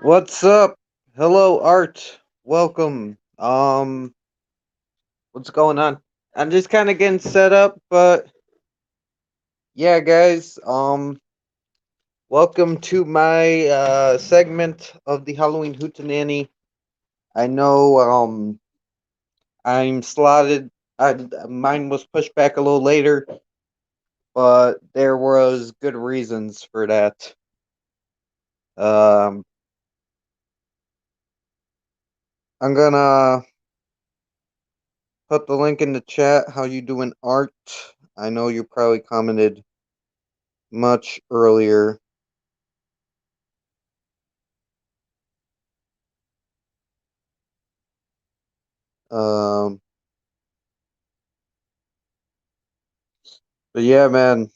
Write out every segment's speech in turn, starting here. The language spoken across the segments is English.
What's up? Hello, Art. Welcome. What's going on? I'm just kind of getting set up, but yeah, guys. Welcome to my segment of the Halloween Hootenanny. I know. I'm slotted. Mine was pushed back a little later, but there was good reasons for that. Um, I'm gonna put the link in the chat. How you doing, Art? I know you probably commented much earlier. Um, but yeah, man,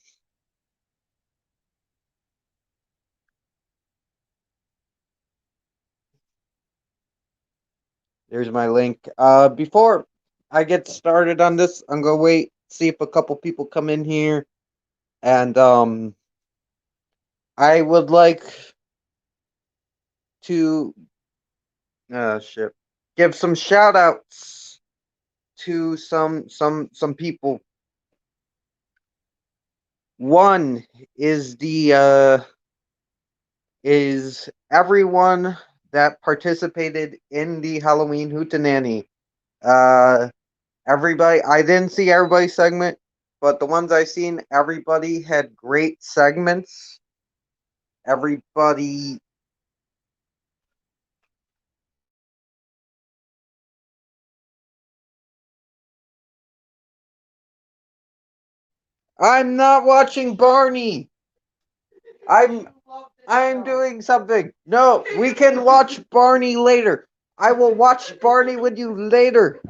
there's my link. Before I get started on this, I'm gonna wait, see if a couple people come in here, and I would like to, shit, give some shout outs to some people. One is the is everyone that participated in the Halloween Hootenanny. Uh, Everybody, I didn't see everybody's segment, but the ones I seen, everybody had great segments. Everybody, I'm not watching Barney. I'm I'm doing something. No, we can watch Barney later. I will watch Barney with you later.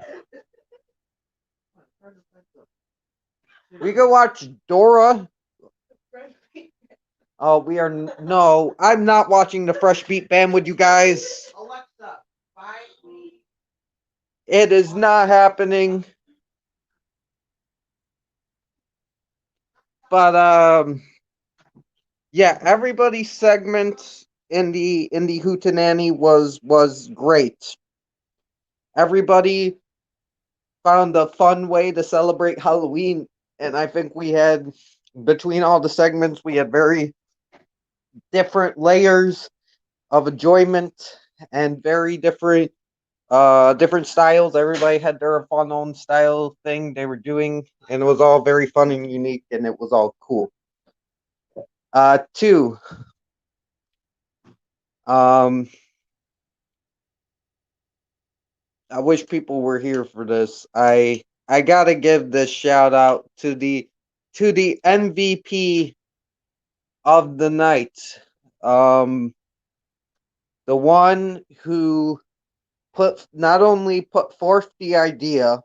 We can watch Dora. Oh, we are no. I'm not watching the Fresh Beat Band with you guys. It is not happening. But yeah, everybody's segment in the Hootenanny was great. Everybody found a fun way to celebrate Halloween, and I think we had between all the segments we had very different layers of enjoyment and very different styles. Everybody had their fun own style thing they were doing, and it was all very fun and unique, and it was all cool. Two, um, I wish people were here for this. I gotta give this shout out to the MVP of the night. Um, the one who put not only put forth the idea,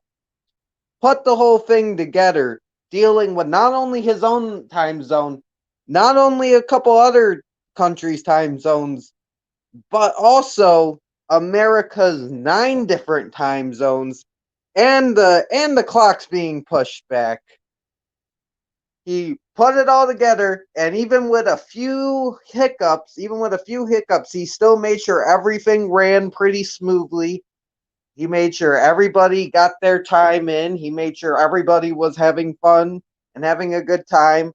put the whole thing together, dealing with not only his own time zone, not only a couple other countries' time zones, but also America's 9 different time zones and the clocks being pushed back. He put it all together, and even with a few hiccups, he still made sure everything ran pretty smoothly. He made sure everybody got their time in. He made sure everybody was having fun and having a good time.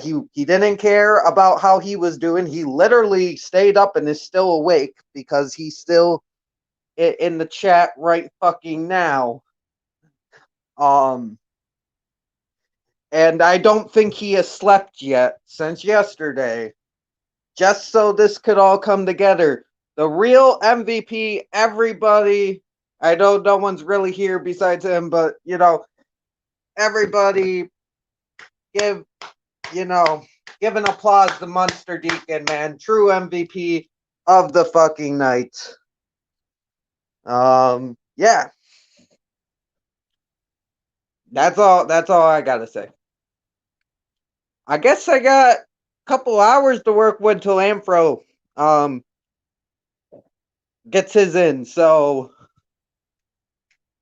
He didn't care about how he was doing. He literally stayed up and is still awake because he's still in the chat right fucking now. Um, and I don't think he has slept yet since yesterday. Just so this could all come together. The real MVP, everybody. I know no one's really here besides him, but everybody give you know give an applause to Munster Deacon, man, true MVP of the fucking night. Yeah, that's all. That's all I gotta say. I guess I got a couple hours to work with till Amfro um gets his in. So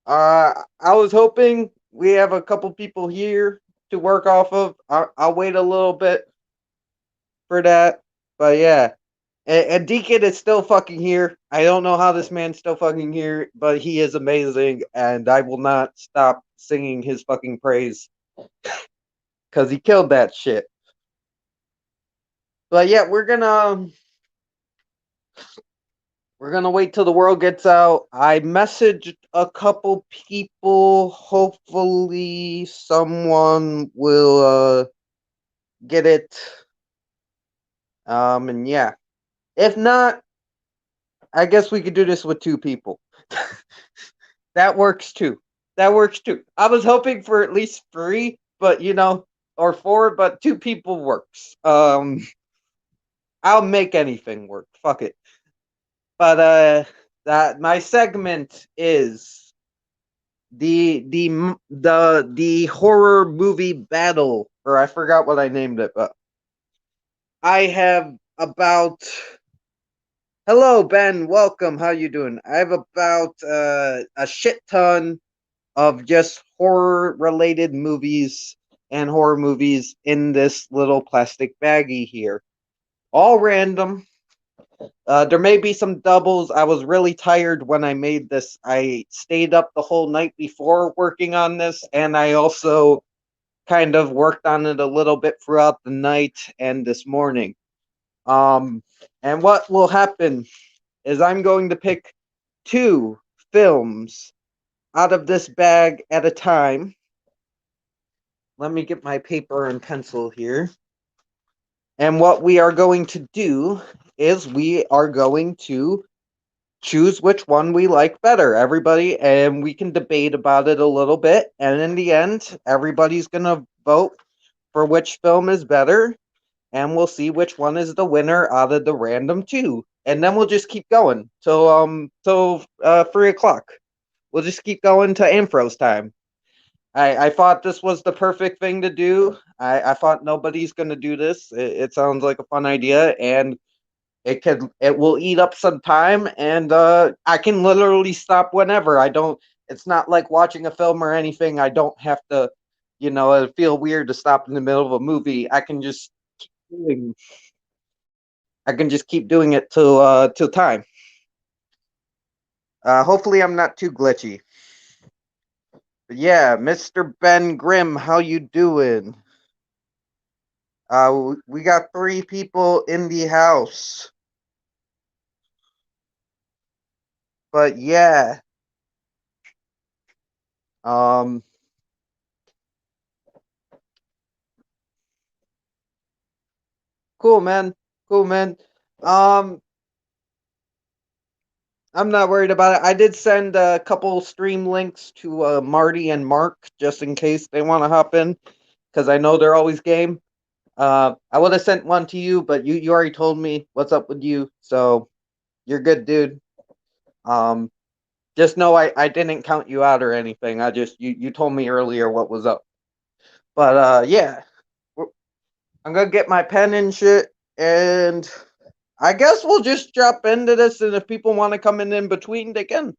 I was hoping we have a couple people here to work off of. I'll wait a little bit for that, but yeah. And Deacon is still fucking here. I don't know how this man's still fucking here, but he is amazing, and I will not stop singing his fucking praise because he killed that shit. But yeah, we're gonna wait till the world gets out. I messaged a couple people. Hopefully, someone will get it. And yeah, if not, I guess we could do this with two people. That works too. That works too. I was hoping for at least three, but or four, but two people works. I'll make anything work. Fuck it. But that my segment is the horror movie battle, or I forgot what I named it, but I have about. Hello, Ben. Welcome. How you doing? I have about a shit ton of just horror related movies and horror movies in this little plastic baggie here. All random. There may be some doubles. I was really tired when I made this. I stayed up the whole night before working on this, and I also kind of worked on it a little bit throughout the night and this morning. Um, and what will happen is I'm going to pick two films out of this bag at a time. Let me get my paper and pencil here. And what we are going to do is we are going to choose which one we like better, everybody, and we can debate about it a little bit. And in the end, everybody's going to vote for which film is better, and we'll see which one is the winner out of the random two. And then we'll just keep going till 3 o'clock. We'll just keep going to Amphro's time. I thought this was the perfect thing to do. I thought nobody's gonna do this. It sounds like a fun idea, and it will eat up some time, and I can literally stop whenever. I don't. It's not like watching a film or anything. I don't have to, it feel weird to stop in the middle of a movie. Doing. I can just keep doing it till time. Hopefully, I'm not too glitchy. But yeah, Mr. Ben Grimm, how you doing? We got three people in the house. But yeah. Um cool man. Cool man. Um I'm not worried about it. I did send a couple stream links to Marty and Mark just in case they want to hop in cuz I know they're always game. I would have sent one to you, but you already told me what's up with you. So you're good, dude. Um just know I didn't count you out or anything. I just you told me earlier what was up. But yeah, I'm gonna get my pen and shit, and I guess we'll just drop into this. And if people want to come in between, they can.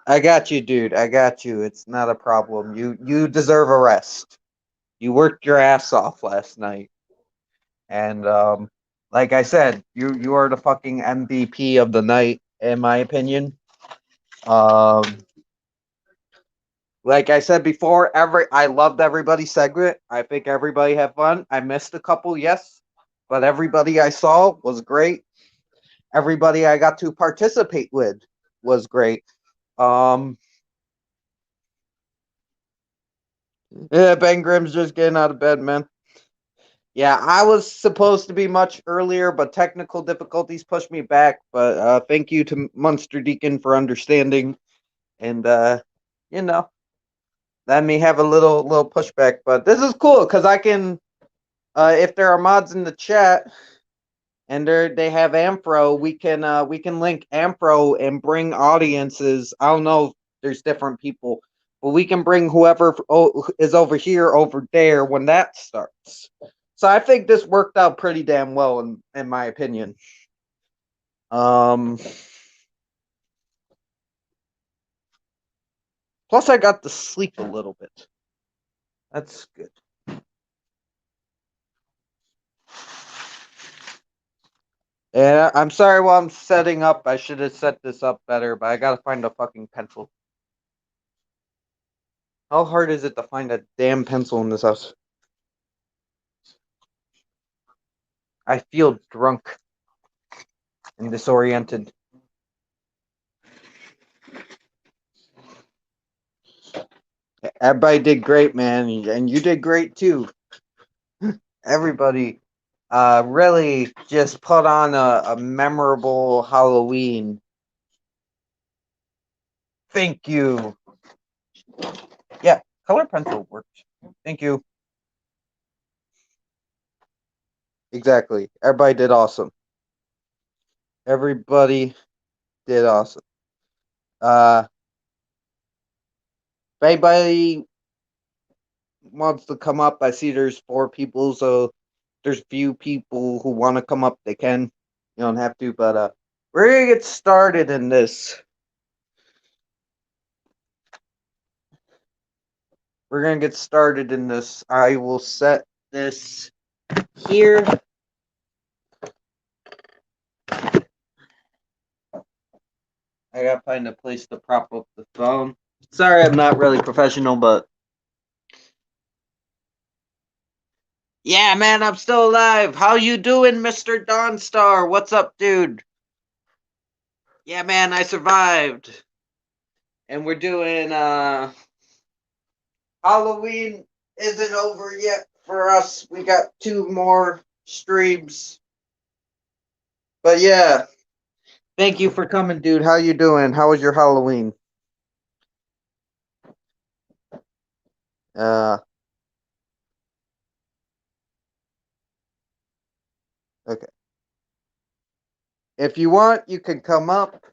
I got you, dude. I got you. It's not a problem. You deserve a rest. You worked your ass off last night, and like I said, you are the fucking MVP of the night, in my opinion. Um, like I said before, I loved everybody's segment. I think everybody had fun. I missed a couple, yes, but everybody I saw was great. Everybody I got to participate with was great. Um, yeah, Ben Grimm's just getting out of bed, man. Yeah, I was supposed to be much earlier, but technical difficulties pushed me back. But thank you to Munster Deacon for understanding, and you know, let me have a little pushback. But this is cool because I can, if there are mods in the chat and they have Ampro, we can link Ampro and bring audiences. I don't know if there's different people, but we can bring whoever is over here over there when that starts. So I think this worked out pretty damn well in my opinion. Plus I got to sleep a little bit. That's good. Yeah, I'm sorry while I'm setting up. I should have set this up better, but I gotta find a fucking pencil. How hard is it to find a damn pencil in this house? I feel drunk and disoriented. Everybody did great, man, and you did great too. Everybody really just put on a memorable Halloween. Thank you. Yeah, color pencil works. Thank you. Exactly. Everybody did awesome. Everybody did awesome. If anybody wants to come up, I see there's 4 people, so there's few people who want to come up, they can. You don't have to, but we're gonna get started in this. We're gonna get started in this. I will set this here. I gotta find a place to prop up the phone. Sorry, I'm not really professional, but yeah, man, I'm still alive. How you doing, Mr. Dawnstar? What's up, dude? Yeah, man, I survived. And we're doing Halloween isn't over yet for us. We got 2 more streams. But yeah, thank you for coming, dude. How you doing? How was your Halloween? Uh okay. If you want, you can come up.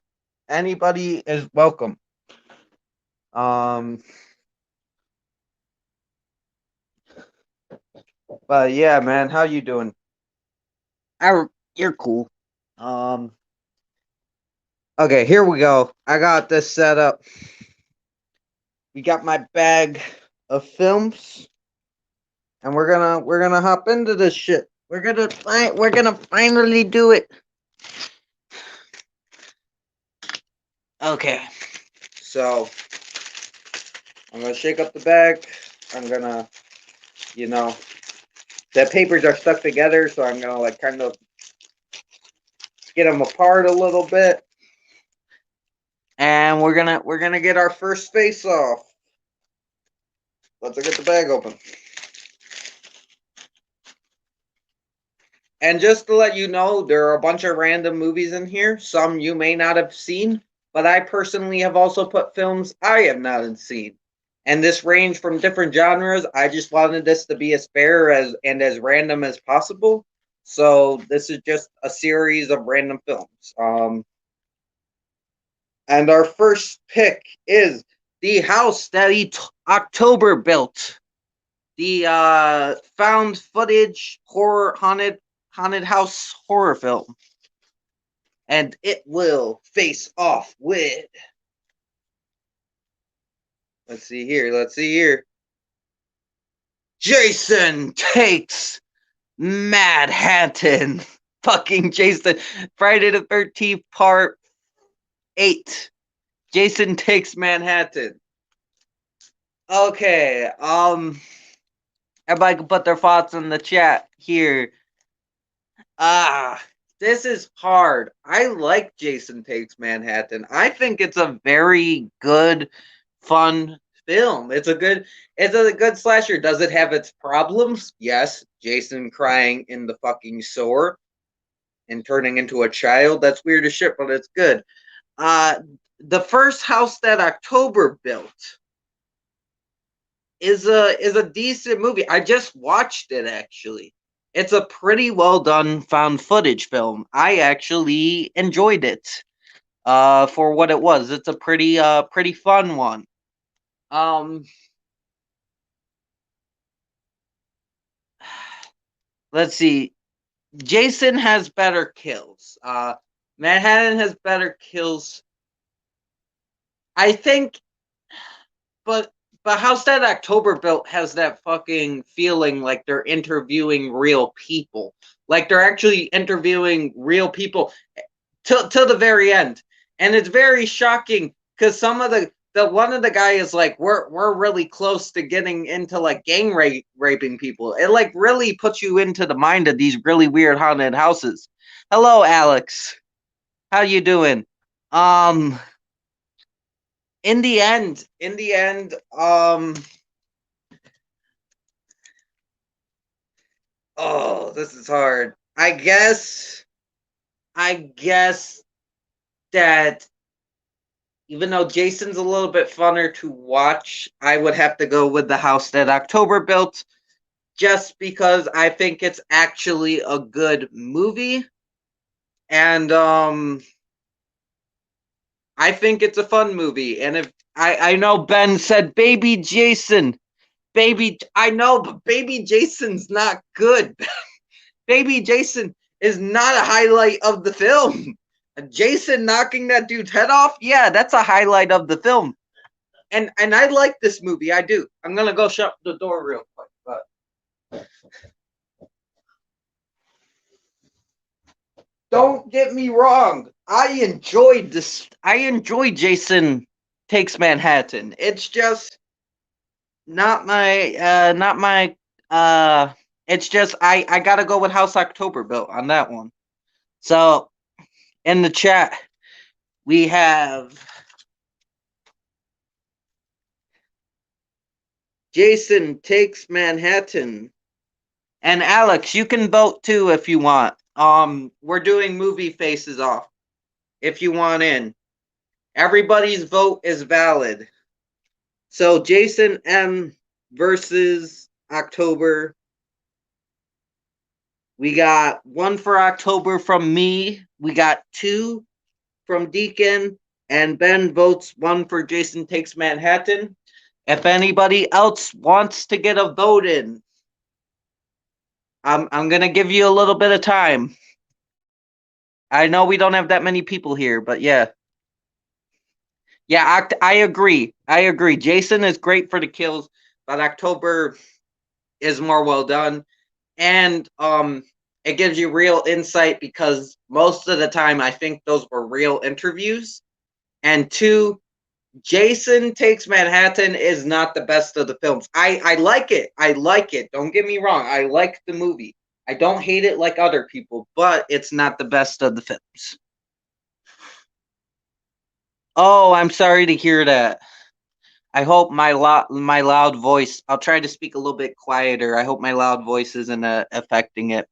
Anybody is welcome. Um but yeah, man, how you doing? You're cool. Um okay, here we go. I got this set up. We got my bag of films and we're gonna hop into this shit. We're gonna finally do it. Okay. So I'm gonna shake up the bag. I'm gonna, you know, the papers are stuck together, so I'm gonna like kind of get them apart a little bit. And we're gonna get our first face off. Let's get the bag open. And just to let you know, there are a bunch of random movies in here. Some you may not have seen, but I personally have also put films I have not seen. And this range from different genres. I just wanted this to be as fair as random as possible. So this is just a series of random films. And our first pick is The House That October Built. The found footage horror haunted house horror film. And it will face off with, let's see here. Jason Takes Manhattan. Fucking Jason. Friday the 13th part 8. Jason Takes Manhattan. Okay, everybody can put their thoughts in the chat here. This is hard. I like Jason Takes Manhattan. I think it's a very good, fun film. It's a good slasher. Does it have its problems? Yes. Jason crying in the fucking sewer and turning into a child. That's weird as shit, but it's good. Uh, the first house that October built is a decent movie. I just watched it actually. It's a pretty well done found footage film. I actually enjoyed it. For what it was. It's a pretty fun one. Um let's see. Jason has better kills. Manhattan has better kills. I think but House That October Built has that fucking feeling like they're interviewing real people. Like they're actually interviewing real people till the very end. And it's very shocking because some of the one of the guy is like, we're really close to getting into like gang raping people. It like really puts you into the mind of these really weird haunted houses. Hello, Alex. How you doing? Um in the end, oh, this is hard. I guess that even though Jason's a little bit funner to watch, I would have to go with the house that October built just because I think it's actually a good movie. And I think it's a fun movie. And if I know Ben said baby Jason, I know, but baby Jason's not good. Baby Jason is not a highlight of the film. Jason knocking that dude's head off, yeah, that's a highlight of the film. And I like this movie. I do. I'm gonna go shut the door real quick. But don't get me wrong. I enjoyed this. I enjoyed Jason Takes Manhattan. It's just not my it's just I gotta go with House October Built on that one. So in the chat we have Jason Takes Manhattan. And Alex, you can vote too if you want. We're doing movie faces off. If you want in. Everybody's vote is valid. So Jason M versus October. We got one for October from me. We got two from Deacon. And Ben votes one for Jason Takes Manhattan. If anybody else wants to get a vote in, I'm gonna give you a little bit of time. I know we don't have that many people here, but yeah. Yeah, I agree. I agree. Jason is great for the kills, but October is more well done. And it gives you real insight because most of the time I think those were real interviews. And two, Jason Takes Manhattan is not the best of the films. I like it. I like it. Don't get me wrong. I like the movie. I don't hate it like other people, but it's not the best of the films. Oh, I'm sorry to hear that. I hope my loud voice. I'll try to speak a little bit quieter. I hope my loud voice isn't affecting it.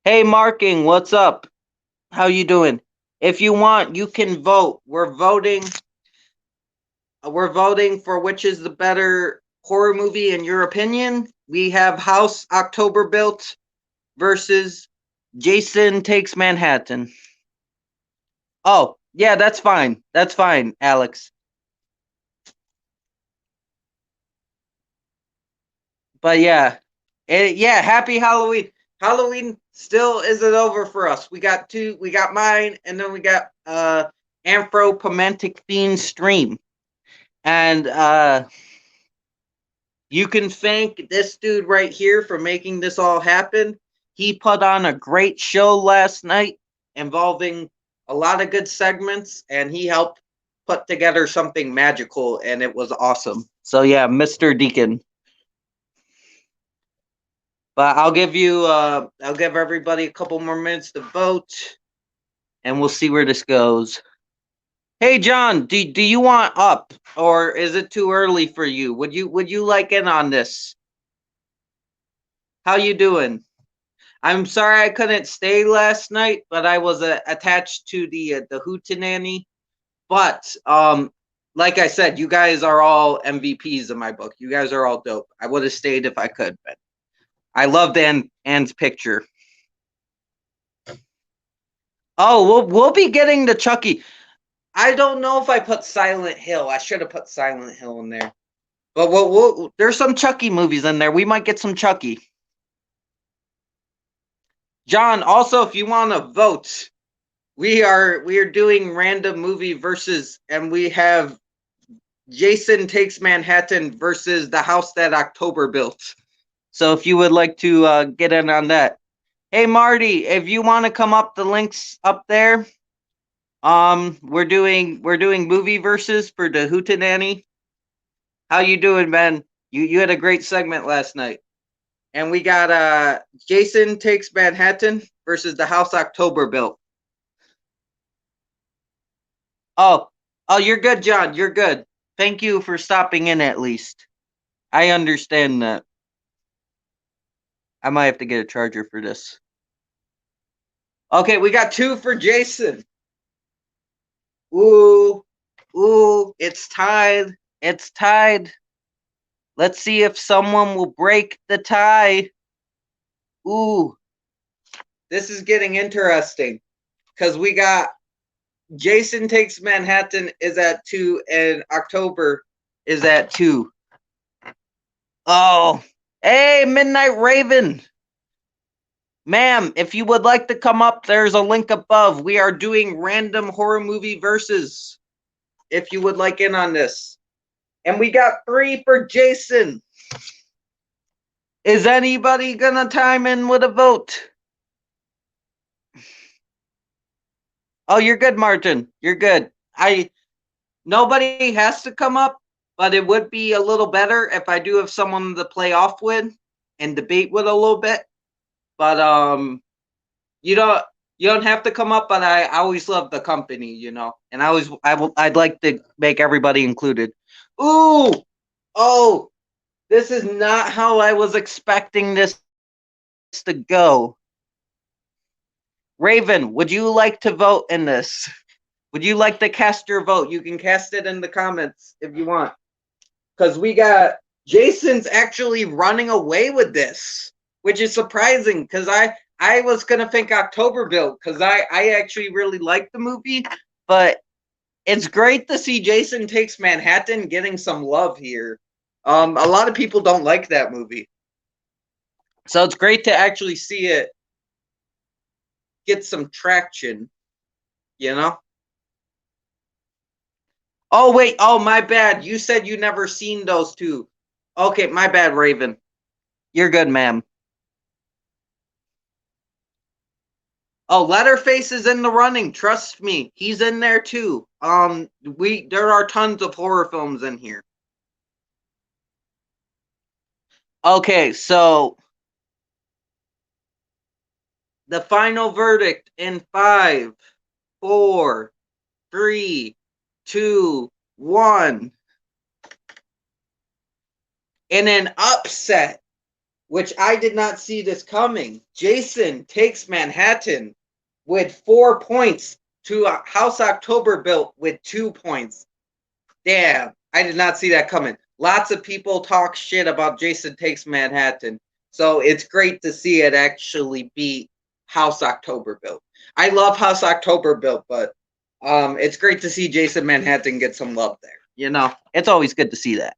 Hey, Marking, what's up? How you doing? If you want, you can vote. We're voting. We're voting for which is the better horror movie in your opinion. We have House October Built versus Jason Takes Manhattan. Oh, yeah, that's fine. That's fine, Alex. But yeah, yeah, happy Halloween. Halloween still isn't over for us. We got two. We got mine, and then we got Anthropomantic Fiend stream, and you can thank this dude right here for making this all happen. He put on a great show last night involving a lot of good segments, and he helped put together something magical, and it was awesome. So yeah, Mr. Deacon. But I'll give everybody a couple more minutes to vote, and we'll see where this goes. Hey John, do you want up or is it too early for you? Would you like in on this? How you doing? I'm sorry I couldn't stay last night, but I was attached to the hootenanny. But like I said, you guys are all MVPs in my book. You guys are all dope. I would have stayed if I could, but I loved Anne's picture. Oh, we'll be getting to Chucky. I don't know if I put Silent Hill. I should have put Silent Hill in there. But there's some Chucky movies in there. We might get some Chucky. John, also if you want to vote, we are doing random movie versus, and we have Jason Takes Manhattan versus The House That October Built. So if you would like to get in on that. Hey Marty, if you want to come up, the links up there. We're doing movie versus for the Hootenanny. How you doing, Ben? You had a great segment last night. And we got Jason Takes Manhattan versus The House October Built. Oh, you're good, John. You're good. Thank you for stopping in at least. I understand that. I might have to get a charger for this. Okay, we got 2 for Jason. Ooh, it's tied. It's tied. Let's see if someone will break the tie. Ooh, this is getting interesting because we got Jason Takes Manhattan is at 2 and October is at 2. Oh, hey, Midnight Raven. Ma'am, if you would like to come up, there's a link above. We are doing random horror movie versus. If you would like in on this. And we got 3 for Jason. Is anybody gonna time in with a vote? Oh, you're good, Martin. You're good. Nobody has to come up, but it would be a little better if I do have someone to play off with and debate with a little bit. But you don't have to come up, but I always love the company, you know. And I'd like to make everybody included. Ooh! Oh, this is not how I was expecting this to go. Raven, would you like to vote in this? Would you like to cast your vote? You can cast it in the comments if you want. Because we got Jason's actually running away with this, which is surprising because I was going to think October Built because I actually really like the movie. But it's great to see Jason Takes Manhattan getting some love here. A lot of people don't like that movie. So it's great to actually see it get some traction, you know? Oh, wait. Oh, my bad. You said you never seen those 2. Okay, my bad, Raven. You're good, ma'am. Oh, Leatherface is in the running. Trust me. He's in there, too. There are tons of horror films in here. Okay, so the final verdict in 5, 4, 3, 2, 1. In an upset, which I did not see this coming, Jason Takes Manhattan with 4 points to House October Built with 2 points. Damn, I did not see that coming. Lots of people talk shit about Jason Takes Manhattan, so it's great to see it actually beat House October Built. I love House October Built, but it's great to see Jason Manhattan get some love there. You know, it's always good to see that.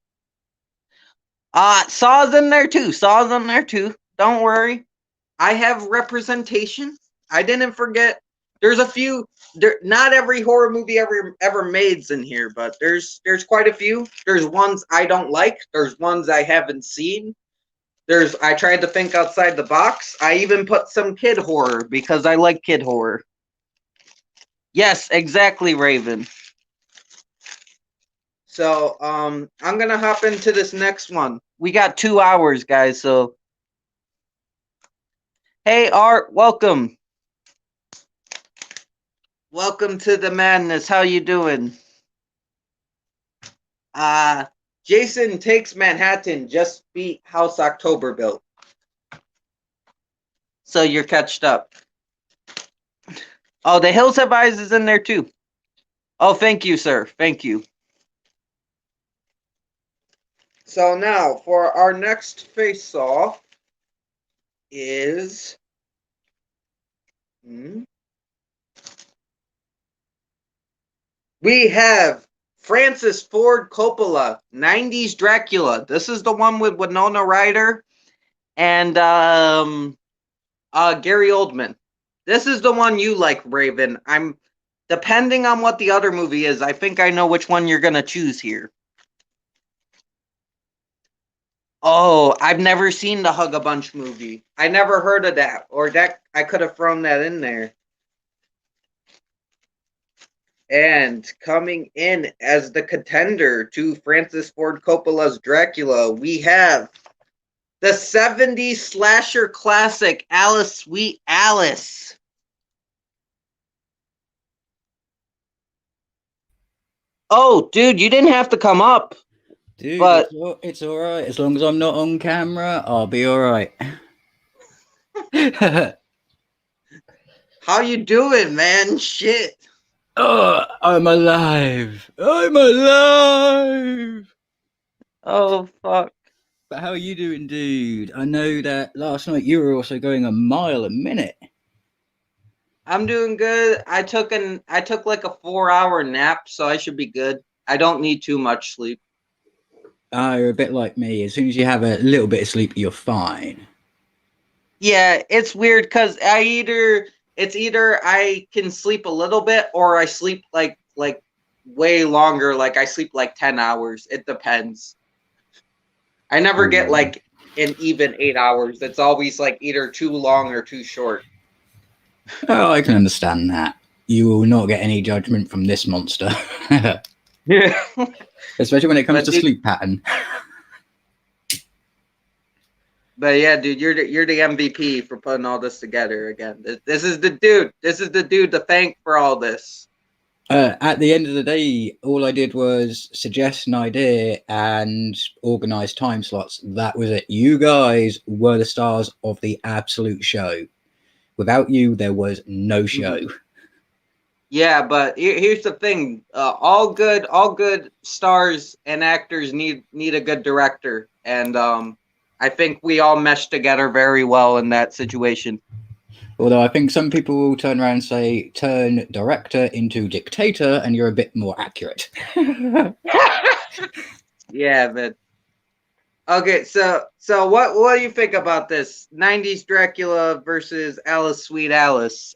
Saw's in there too. Saw's in there too. Don't worry. I have representation. I didn't forget. There's a few. Not every horror movie ever made's in here, but there's quite a few. There's ones I don't like. There's ones I haven't seen. I tried to think outside the box. I even put some kid horror because I like kid horror. Yes, exactly, Raven. So I'm gonna hop into this next one. We got 2 hours, guys. So hey, Art, welcome. Welcome to the madness. How you doing? Jason Takes Manhattan just beat House Octoberville. So you're catched up. Oh, The Hills Have Eyes is in there too. Oh, thank you, sir. Thank you. So now, for our next face-off is... we have Francis Ford Coppola, 90s Dracula. This is the one with Winona Ryder and Gary Oldman. This is the one you like, Raven. I'm depending on what the other movie is. I think I know which one you're gonna choose here. Oh, I've never seen the Hug a Bunch movie. I never heard of that, or that I could have thrown that in there. And coming in as the contender to Francis Ford Coppola's Dracula, we have the 70s slasher classic Alice Sweet Alice. Oh, dude, you didn't have to come up. Dude, but it's all right. As long as I'm not on camera, I'll be all right. How you doing, man? Shit. Oh, I'm alive. I'm alive. Oh, fuck. But how are you doing, dude? I know that last night you were also going a mile a minute. I'm doing good. I took like a 4-hour nap, so I should be good. I don't need too much sleep. You're a bit like me. As soon as you have a little bit of sleep, you're fine. Yeah, it's weird because it's either I can sleep a little bit or I sleep like way longer. Like I sleep like 10 hours. It depends. I never get like an even 8 hours. It's always like either too long or too short. Oh, I can understand that. You will not get any judgment from this monster. Yeah. Especially when it comes to sleep pattern. But yeah, dude, you're the MVP for putting all this together again. This is the dude. This is the dude to thank for all this. At the end of the day, all I did was suggest an idea and organize time slots. That was it. You guys were the stars of the absolute show. Without you, there was no show. Yeah, but here's the thing: all good stars and actors need a good director, and I think we all meshed together very well in that situation. Although I think some people will turn around and say, turn director into dictator, and you're a bit more accurate. Yeah, but okay, so what do you think about this 90s Dracula versus Alice Sweet Alice?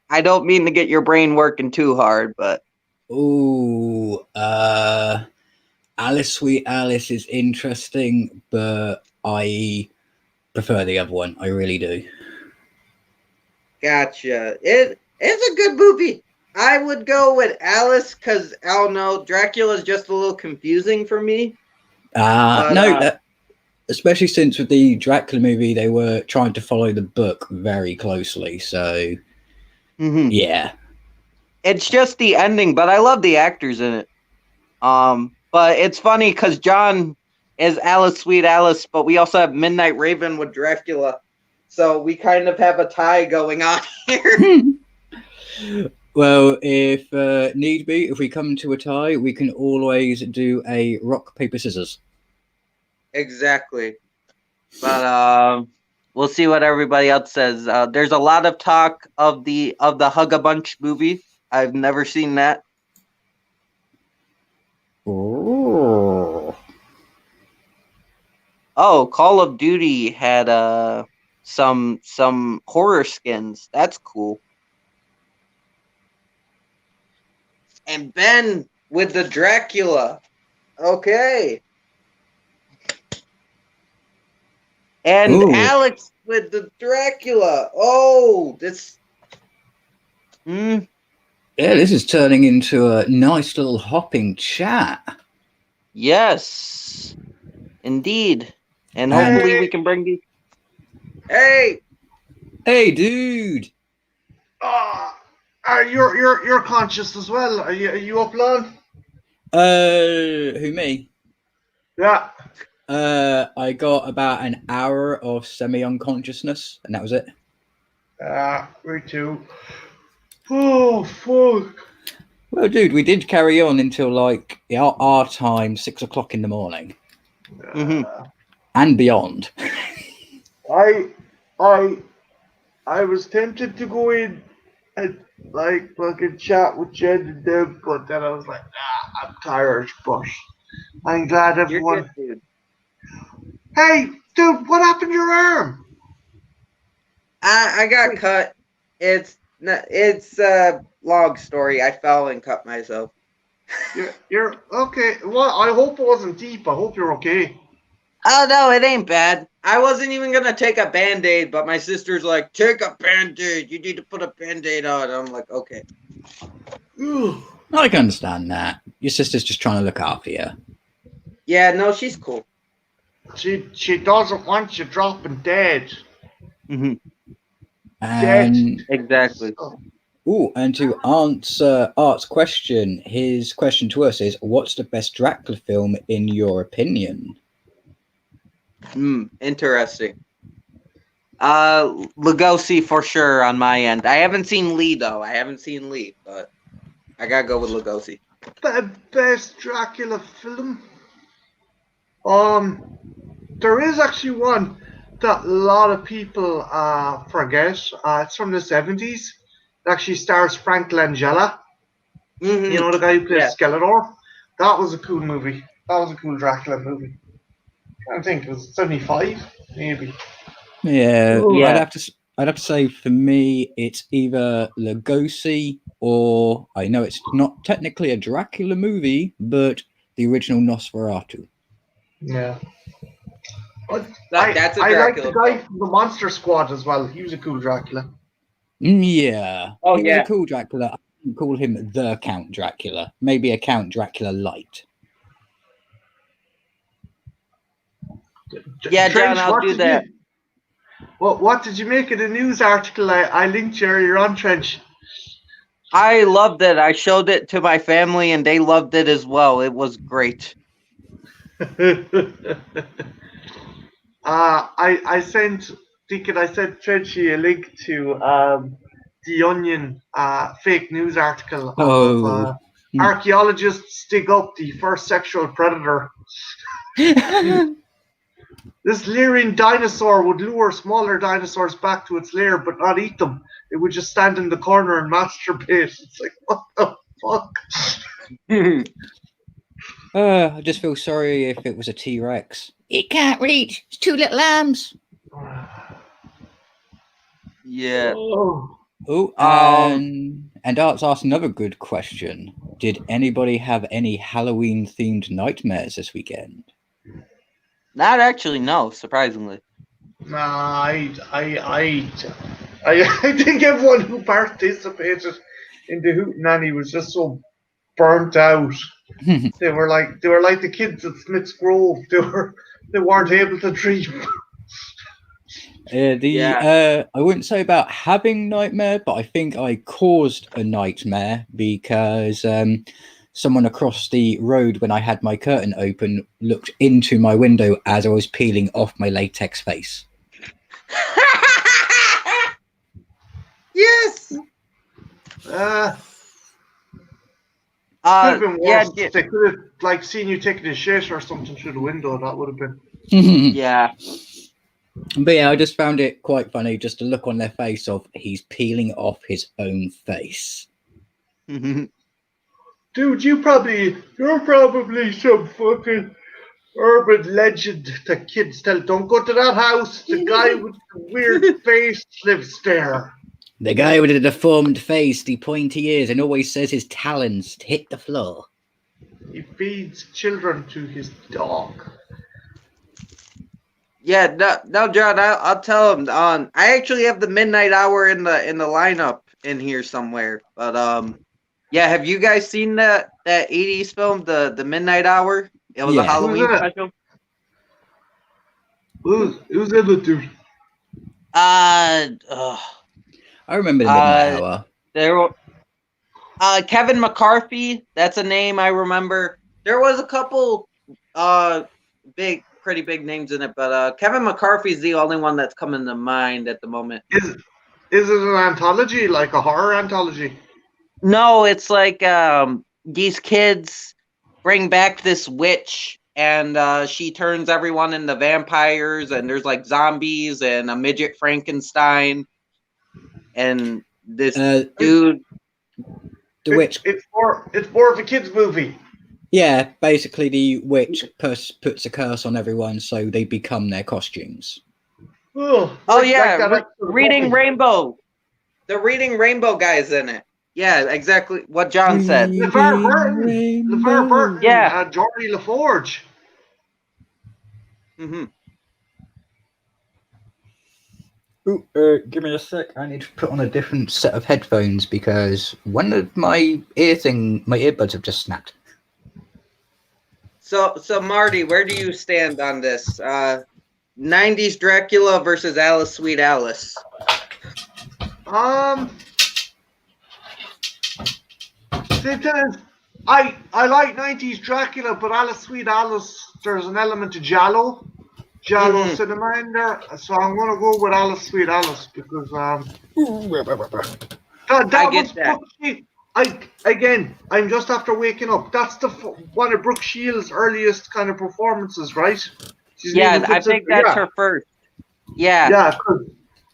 I don't mean to get your brain working too hard, but ooh, Alice Sweet Alice is interesting, but I prefer the other one. I really do. gotcha. It's a good movie. I would go with Alice because I don't know, Dracula's just a little confusing for me. Especially since with the Dracula movie, they were trying to follow the book very closely. So, yeah. It's just the ending, but I love the actors in it. But it's funny because John is Alice Sweet Alice, but we also have Midnight Raven with Dracula. So we kind of have a tie going on here. Well, if need be, if we come to a tie, we can always do a rock, paper, scissors. Exactly. But we'll see what everybody else says. There's a lot of talk of the Hug a Bunch movie. I've never seen that. Oh, Call of Duty had some horror skins. That's cool. And Ben with the Dracula. Okay. And ooh. Alex with the Dracula. Oh, this. Yeah, this is turning into a nice little hopping chat. Yes, indeed. And hopefully we can bring these. Hey! Hey, dude! Oh, You're conscious as well. Are you up, Lon? Who, me? Yeah. I got about an hour of semi-unconsciousness, and that was it. Me too. Oh fuck. Well, dude, we did carry on until like our time, 6 o'clock in the morning, and beyond. I I I was tempted to go in and like fucking chat with Jen and them, but then I was like, nah, I'm tired. But I'm glad You're good, everyone. dude. Hey, dude, what happened to your arm? I got cut. It's a long story. I fell and cut myself. You're okay. Well, I hope it wasn't deep. I hope you're okay. Oh no, it ain't bad. I wasn't even gonna take a band-aid, but my sister's like, take a band-aid. You need to put a band-aid on. I'm like, okay. I can understand that. Your sister's just trying to look after you. Yeah, no, she's cool. She doesn't want you dropping dead. Mm-hmm. And Exactly. and to answer Art's question, his question to us is, what's the best Dracula film in your opinion? Interesting. Lugosi for sure on my end. I haven't seen Lee though. But I gotta go with Lugosi. Best Dracula film. There is actually one that a lot of people forget. It's from the 70s. It actually stars Frank Langella. Mm-hmm. You know, the guy who plays Yeah. Skeletor? That was a cool movie. That was a cool Dracula movie. I think it was 75, maybe. Yeah, Yeah. I'd have to say for me, it's either Lugosi or I know it's not technically a Dracula movie, but the original Nosferatu. Yeah. But That's a I like the Dracula guy film. from the Monster Squad as well. He was a cool Dracula. Yeah, Oh he was a yeah. cool Dracula. I wouldn't call him the Count Dracula. Maybe a Count Dracula light. Yeah, John, Trench, I'll what do did that. you what did you make of the news article I linked you earlier on, Trench? I loved it. I showed it to my family and they loved it as well. It was great. I sent Deacon, I sent Trenchy a link to the Onion fake news article of Oh. archaeologists dig up the first sexual predator. This Lyrian dinosaur would lure smaller dinosaurs back to its lair but not eat them. It would just stand in the corner and masturbate. It's like, what the fuck? I just feel sorry if it was a T-Rex. It can't reach. It's two little arms. Yeah. Oh, and Art's asked another good question. Did anybody have any Halloween-themed nightmares this weekend? Not actually, no, surprisingly. Nah, I think everyone who participated in the Hootenanny was just so burnt out. They were like the kids at Smith's Grove. They weren't able to dream. I wouldn't say about having nightmare, but I think I caused a nightmare because someone across the road, when I had my curtain open, looked into my window as I was peeling off my latex face. Yes. Could have been worse. Yeah. They could have like seen you taking a shit or something through the window. That would have been. Yeah. But yeah, I just found it quite funny just to look on their face of he's peeling off his own face. Dude, you're probably some fucking urban legend that kids tell. Don't go to that house. The guy with the weird face lives there. The guy with the deformed face, the pointy ears, and always says his talons hit the floor. He feeds children to his dog. Yeah, no, John. I'll tell him. I actually have the midnight hour in the lineup in here somewhere. But yeah. Have you guys seen that '80s film, the Midnight Hour? It was a Halloween special. Who's in it, dude? I remember the midnight hour. Kevin McCarthy, that's a name I remember. There was a couple pretty big names in it, but Kevin McCarthy's the only one that's coming to mind at the moment. Is it an anthology, like a horror anthology? No, it's like these kids bring back this witch, and she turns everyone into vampires, and there's like zombies and a midget Frankenstein, and this dude. The witch. It's more of a kids' movie. Yeah, basically the witch puts a curse on everyone, so they become their costumes. Oh yeah, Reading Rainbow. The Reading Rainbow guy's in it. Yeah, exactly what John said. LeVar Burton. Yeah. Geordie LaForge. Mm-hmm. Ooh, give me a sec. I need to put on a different set of headphones because one of my earbuds have just snapped. So Marty, where do you stand on this? 90s Dracula versus Alice Sweet Alice. I like 90s Dracula, but Alice Sweet Alice, there's an element of Giallo cinema in there, so I'm gonna go with Alice Sweet Alice because I get that. I'm just after waking up. That's one of Brooke Shields' earliest kind of performances, right? I think that's her first. Yeah. Yeah,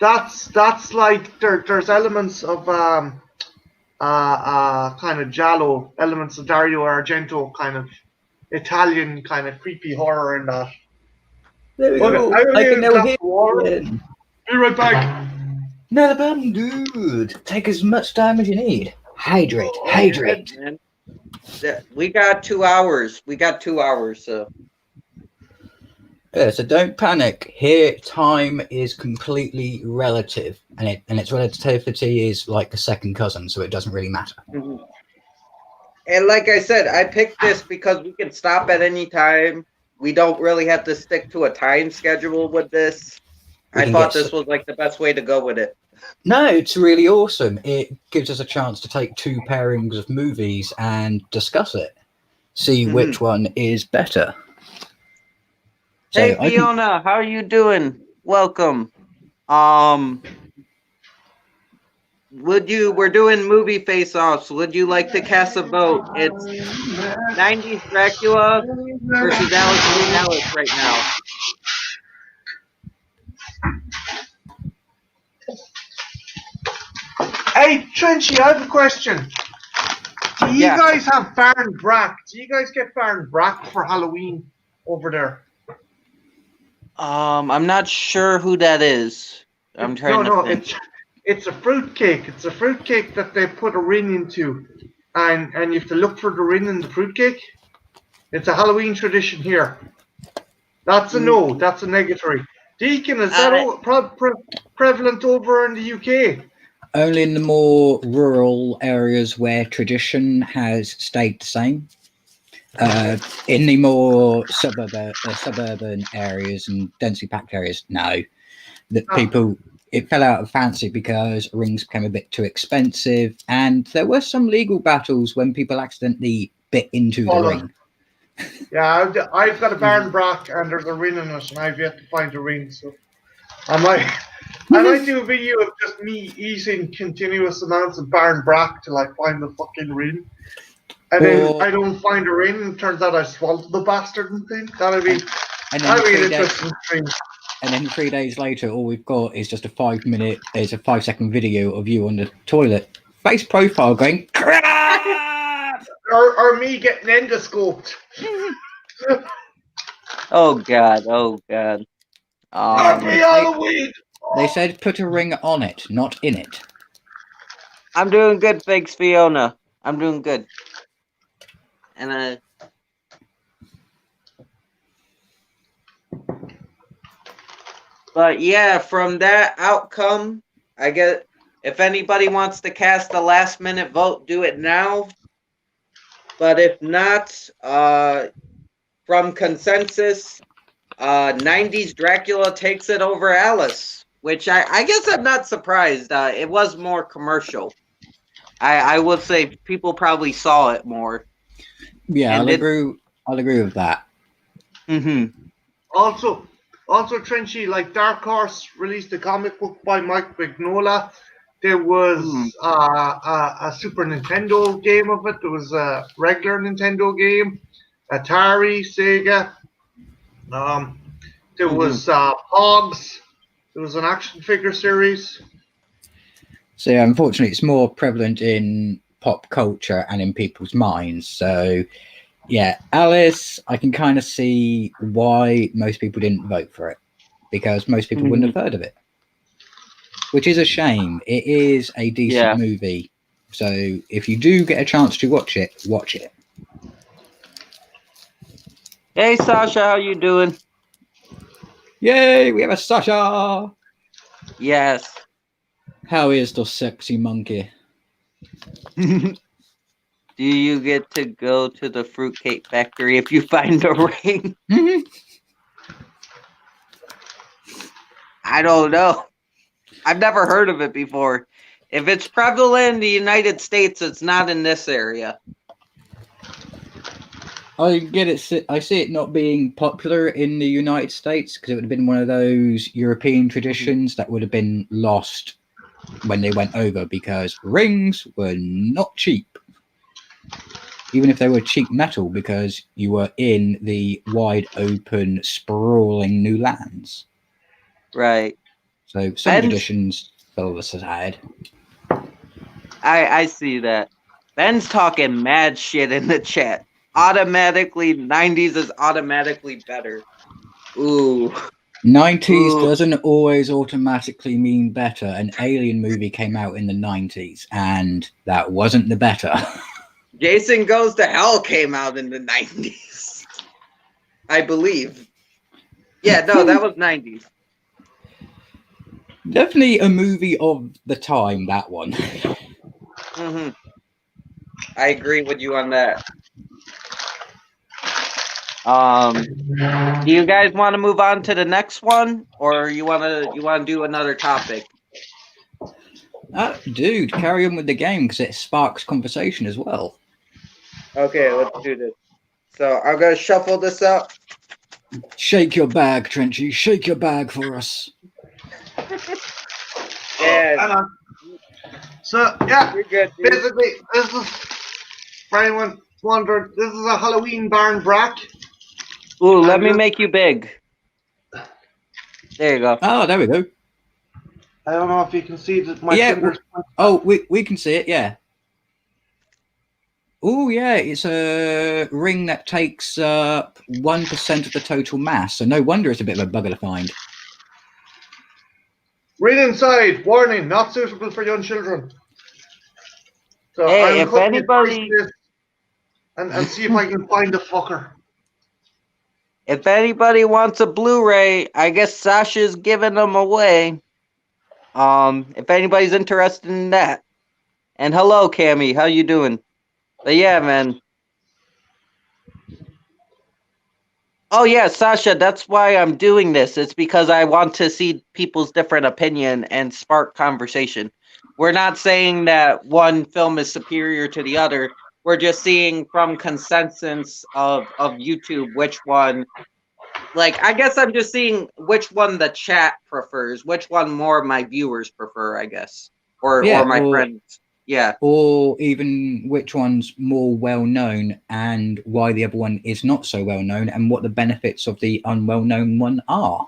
that's like there's elements of kind of Giallo, elements of Dario Argento, kind of Italian kind of creepy horror in that. There we go. I can now hear you. Be right back. Not a problem, dude. Take as much time as you need. Hydrate. Man. We got 2 hours. So. Yeah, so don't panic. Here, time is completely relative, and its relativity is like a second cousin, so it doesn't really matter. Mm-hmm. And like I said, I picked this because we can stop at any time. We don't really have to stick to a time schedule with this. I thought this was like the best way to go with it. No, it's really awesome. It gives us a chance to take 2 pairings of movies and discuss it. See which one is better. So hey Fiona, how are you doing? Welcome. We're doing movie face-offs. Would you like to cast a vote? It's 90s Dracula versus Alice Sweet Alice right now. Hey, Trenchy, I have a question. Do you guys have Baron Brack? Do you guys get Baron Brack for Halloween over there? I'm not sure who that is. I'm trying to think. It's a fruitcake. It's a fruitcake that they put a ring into, and you have to look for the ring in the fruitcake. It's a Halloween tradition here. That's a no. That's a negatory. Deacon, is that prevalent over in the UK? Only in the more rural areas where tradition has stayed the same. In the more suburban areas and densely packed areas, no. It fell out of fancy because rings became a bit too expensive, and there were some legal battles when people accidentally bit into the ring. Yeah, I've got a Baron Brack, and there's a ring in it, and I've yet to find a ring, so I might do a video of just me eating continuous amounts of Baron Brack till I find the fucking ring. And then I don't find a ring, and it turns out I swallowed the bastard and thing. That'd be an interesting thing. And then 3 days later, all we've got is just a 5-second video of you on the toilet, face profile going, crap! Or me getting endoscoped. Oh God. Happy Halloween! They said put a ring on it, not in it. I'm doing good, thanks, Fiona. I'm doing good. And but yeah, from that outcome, I get if anybody wants to cast a last minute vote, do it now. But if not, from consensus, 90s Dracula takes it over Alice, which I guess I'm not surprised. It was more commercial. I would say people probably saw it more. Yeah, And it. I'll agree with that. Mm-hmm. Also, Trenchy, like Dark Horse released a comic book by Mike Mignola. There Mm, was a Super Nintendo game of it. There was a regular Nintendo game, Atari, Sega. Um, there mm-hmm. was Pogs. There was an action figure series. So yeah, unfortunately, it's more prevalent in pop culture and in people's minds. So yeah, Alice, I can kind of see why most people didn't vote for it because most people wouldn't Mm-hmm. have heard of it, which is a shame. It is a decent Yeah. movie. So if you do get a chance to watch it, watch it. Hey Sasha, how you doing? Yay, we have a Sasha! Yes. How is the sexy monkey? Do you get to go to the fruitcake factory if you find a ring? I don't know. I've never heard of it before. If it's prevalent in the United States, it's not in this area. I get it. I see it not being popular in the United States because it would have been one of those European traditions that would have been lost when they went over because rings were not cheap. Even if they were cheap metal, because you were in the wide open, sprawling new lands. Right. So some traditions fell aside. I see that. Ben's talking mad shit in the chat. Automatically, 90s is automatically better. Ooh. 90s Ooh. doesn't always automatically mean better. An Alien movie came out in the 90s, and that wasn't the better. Jason Goes to Hell came out in the 90s. I believe. Yeah, no, that was 90s. Definitely a movie of the time, that one. Mm-hmm. I agree with you on that. Do you guys want to move on to the next one, or you want to do another topic? Dude, carry on with the game because it sparks conversation as well. Okay, let's do this. So I'm gonna shuffle this up. Shake your bag, Trenchy. Shake your bag for us. And So yeah, you're good, dude. basically, this is for anyone wondered. This is a Halloween barn brack. Ooh, let me make you big. There you go. Oh, there we go. I don't know if you can see that my fingers. We can see it. Yeah. Oh yeah, it's a ring that takes up 1% of the total mass. So no wonder it's a bit of a bugger to find. Read inside. Warning: not suitable for young children. So Hey, I'm if cutting anybody, this and see if I can find the fucker. if anybody wants a Blu-ray, I guess Sasha's giving them away. If anybody's interested in that. And hello, Cammy, how you doing? But yeah, man. Oh yeah, Sasha, that's why I'm doing this. It's because I want to see people's different opinion and spark conversation. We're not saying that one film is superior to the other. We're just seeing from consensus of YouTube which one. Like, I guess I'm just seeing which one the chat prefers, which one more my viewers prefer, I guess, or my friends. Yeah. Or even which one's more well known and why the other one is not so well known and what the benefits of the unwell known one are.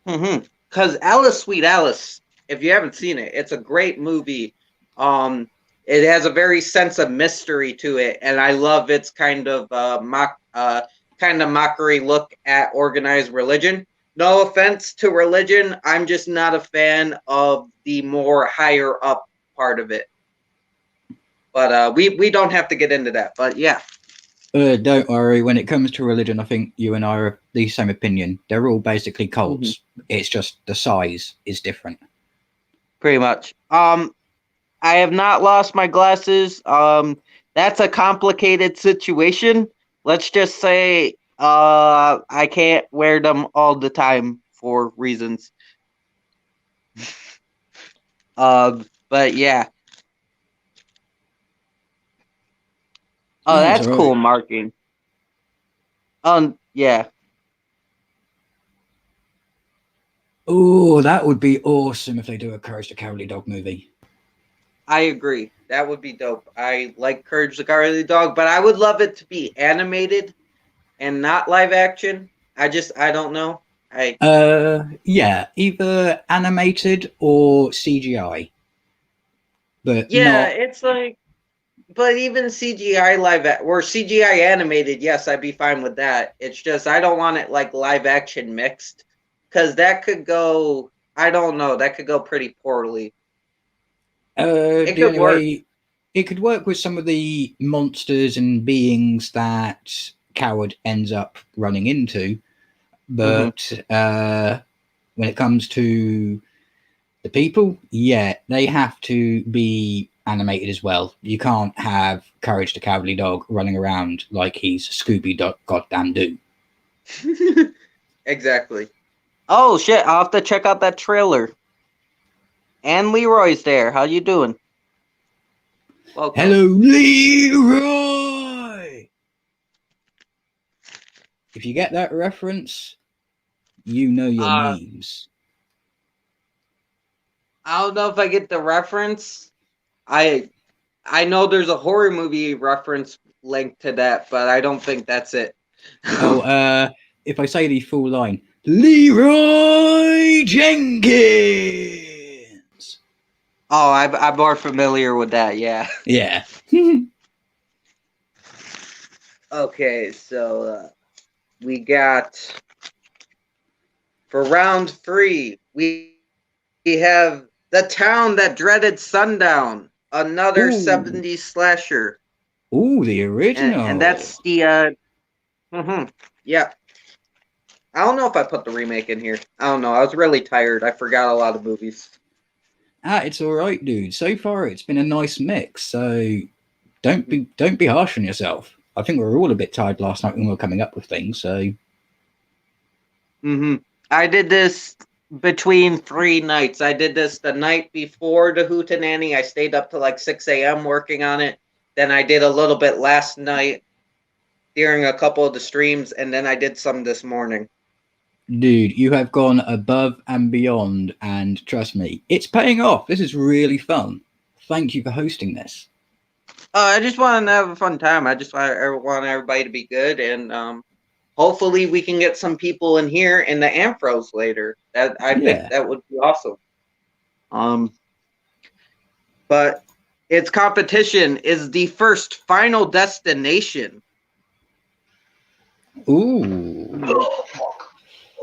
Because Alice, Sweet Alice, if you haven't seen it, it's a great movie. It has a very sense of mystery to it, and I love its kind of mockery look at organized religion. No offense to religion, I'm just not a fan of the more higher up part of it. But we don't have to get into that. But yeah. Don't worry. When it comes to religion, I think you and I are of the same opinion. They're all basically cults. It's just the size is different. Pretty much. I have not lost my glasses. That's a complicated situation. Let's just say I can't wear them all the time for reasons. But yeah. Oh, That's that's cool right. marking. Yeah, Oh, that would be awesome if they do a Courage the Cowardly Dog movie. I agree. That would be dope. I like Courage the Cowardly Dog, but I would love it to be animated and not live action. I don't know. Yeah, either animated or CGI, but Yeah, not. it's like, but even CGI or CGI animated, yes, I'd be fine with that. It's just I don't want it like live action mixed, because that could go. I don't know. That could go pretty poorly. It The could only work. way it could work with some of the monsters and beings that Coward ends up running into, Hmm. but when it comes to the people, yeah, they have to be animated as well. You can't have Courage the Cowardly Dog running around like he's Scooby Goddamn Doo. Exactly. Oh shit! I'll have to check out that trailer. And Leroy's there. How you doing? Welcome. Hello, Leroy! If you get that reference, you know your Uh, names. I don't know if I get the reference. I I know there's a horror movie reference linked to that, but I don't think that's it. Oh, if I say the full line, Leroy Jenkins. Oh, I'm more familiar with that. Yeah. Yeah. Okay, so we got for round 3. We have The Town That Dreaded Sundown, another Ooh, 70s slasher, ooh, the and original. that's the yeah. I don't know if I put the remake in here. I don't know. I was really tired. I forgot a lot of movies. It's all right, dude. So far, it's been a nice mix. So don't be harsh on yourself. I think we were all a bit tired last night when we were coming up with things. So Mm-hmm. I did this between 3 nights. I did this the night before the Hootenanny. I stayed up to like 6 a.m. working on it. Then I did a little bit last night during a couple of the streams, and then I did some this morning. dude, you have gone above and beyond, and trust me, it's paying off. This is really fun. Thank you for hosting this. I just wanted to have a fun time. I just want everybody to be good, and hopefully we can get some people in here in the Amphros later. That I think Yeah. that would be awesome. Um, but its competition is the first Final Destination. Ooh. Oh, fuck.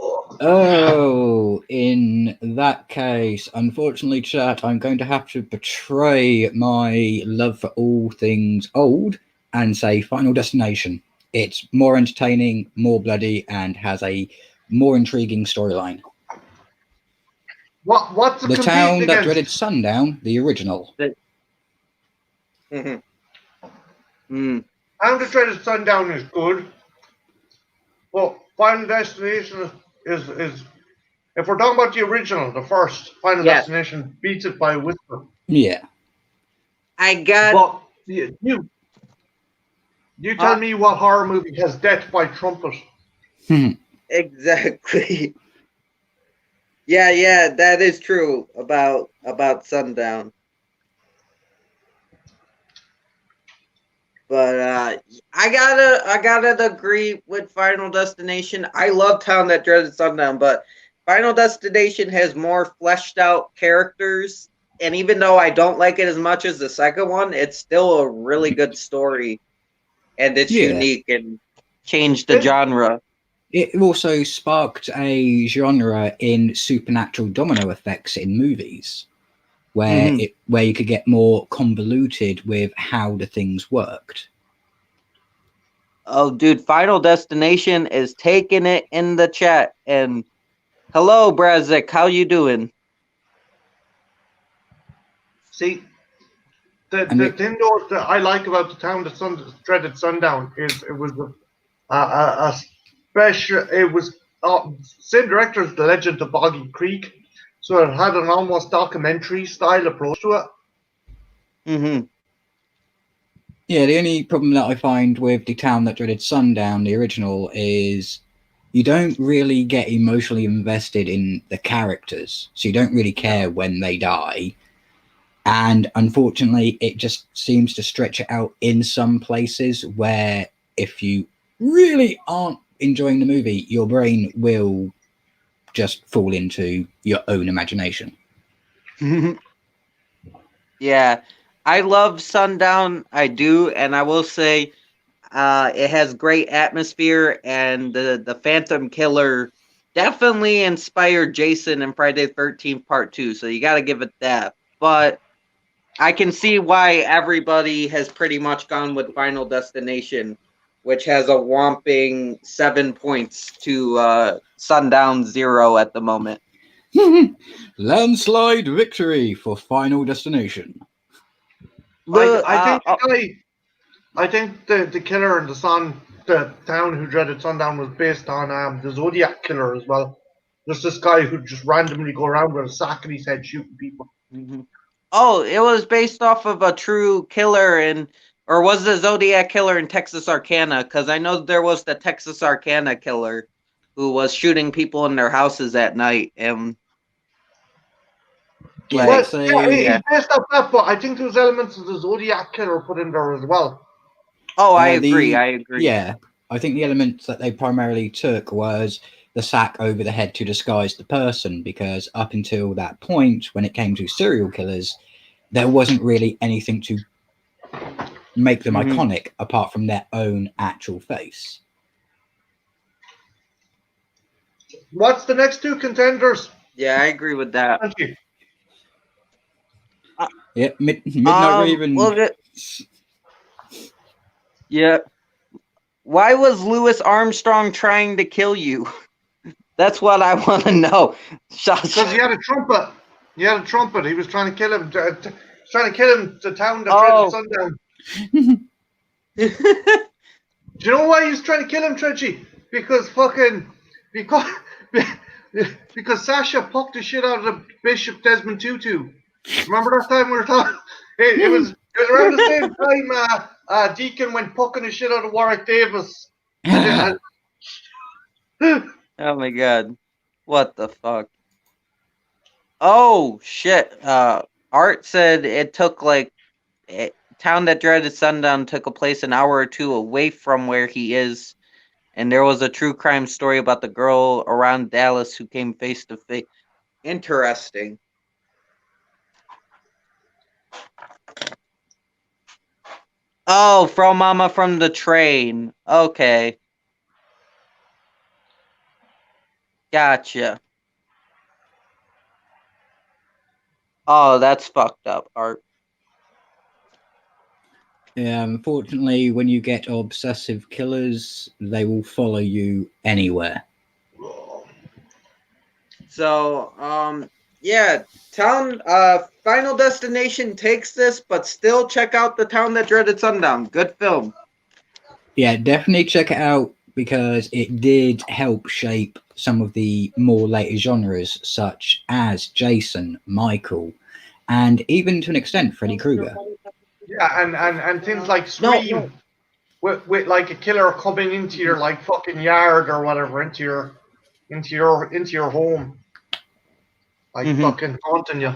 Oh. Oh, in that case, unfortunately, chat, I'm going to have to betray my love for all things old and say Final Destination. It's more entertaining, more bloody, and has a more intriguing storyline. What's it The competing Town That against? Dreaded Sundown, the original. Mhm. Mm. I'm the Dreaded Sundown is good, but Final Destination is if we're talking about the original, the first Final Yes, Destination beats it by a whisper. Yeah. I got But you tell uh, me what horror movie has death by trumpet? exactly. Yeah, that is true about Sundown. But I gotta agree with Final Destination. I love Town That Dreaded Sundown, but Final Destination has more fleshed out characters. And even though I don't like it as much as the second one, it's still a really good story, and it's Yeah. unique and changed the It, genre. It also sparked a genre in supernatural domino effects in movies, where Hmm. you could get more convoluted with how the things worked. Oh, dude, Final Destination is taking it in the chat. And hello, Brazik, how you doing? see, And the thing though that I like about the town that dreaded sundown is it was a special. It was same director as the Legend of Boggy Creek, so it had an almost documentary style approach to it. Hmm. Yeah, the only problem that I find with The Town That Dreaded Sundown, the original, is you don't really get emotionally invested in the characters. So you don't really care when they die. And unfortunately, it just seems to stretch it out in some places where if you really aren't enjoying the movie, your brain will just fall into your own imagination. Yeah, I love Sundown. I do, and I will say, it has great atmosphere, and the Phantom Killer definitely inspired Jason in Friday the 13th Part 2. So you got to give it that. But I can see why everybody has pretty much gone with Final Destination, which has a whopping 7 points to Sundown 0 at the moment. Landslide victory for Final Destination. Look, I think the killer in the town who dreaded sundown was based on the Zodiac killer as well. There's this guy who just randomly go around with a sack in his head shooting people. Mhm. Oh, it was based off of a true killer or was the Zodiac killer in Texas Arcana? Because I know there was the Texas Arcana killer who was shooting people in their houses at night, and Yeah, like, Well, yeah, so he's based off that, but I think there's elements of the Zodiac killer put in there as well. oh, I agree, the I agree. yeah, I think the elements that they primarily took was the sack over the head to disguise the person, because up until that point, when it came to serial killers, there wasn't really anything to make them Mhm. iconic apart from their own actual face. What's the next two contenders? Yeah, I agree with that. Thank you. Yeah, Midnight Raven. Well, yeah. Why was Louis Armstrong trying to kill you? That's what I want to know. Because he had a trumpet. He had a trumpet. He was trying to kill him. Trying to kill him. The town that dreaded sundown. Do you know why he's trying to kill him, Trenchy? Because because Sasha poked the shit out of the Bishop Desmond Tutu. Remember that time we were talking? It was around the same time Deacon went poking the shit out of Warwick Davis. Oh my god. What the fuck? Oh shit. Art said it took Town That Dreaded Sundown took a place an hour or two away from where he is, and there was a true crime story about the girl around Dallas who came face to face. Interesting. Oh, from Mama from the Train. Okay. Gotcha. Oh, that's fucked up, Art. Yeah, unfortunately, when you get obsessive killers, they will follow you anywhere. So, yeah, Final Destination takes this, but still check out The Town That Dreaded Sundown. Good film. Yeah, definitely check it out because it did help shape some of the more later genres, such as Jason, Michael, and even to an extent Freddy Krueger. Yeah, and things like Scream, with like a killer coming into your like fucking yard or whatever, into your home, like fucking haunting you.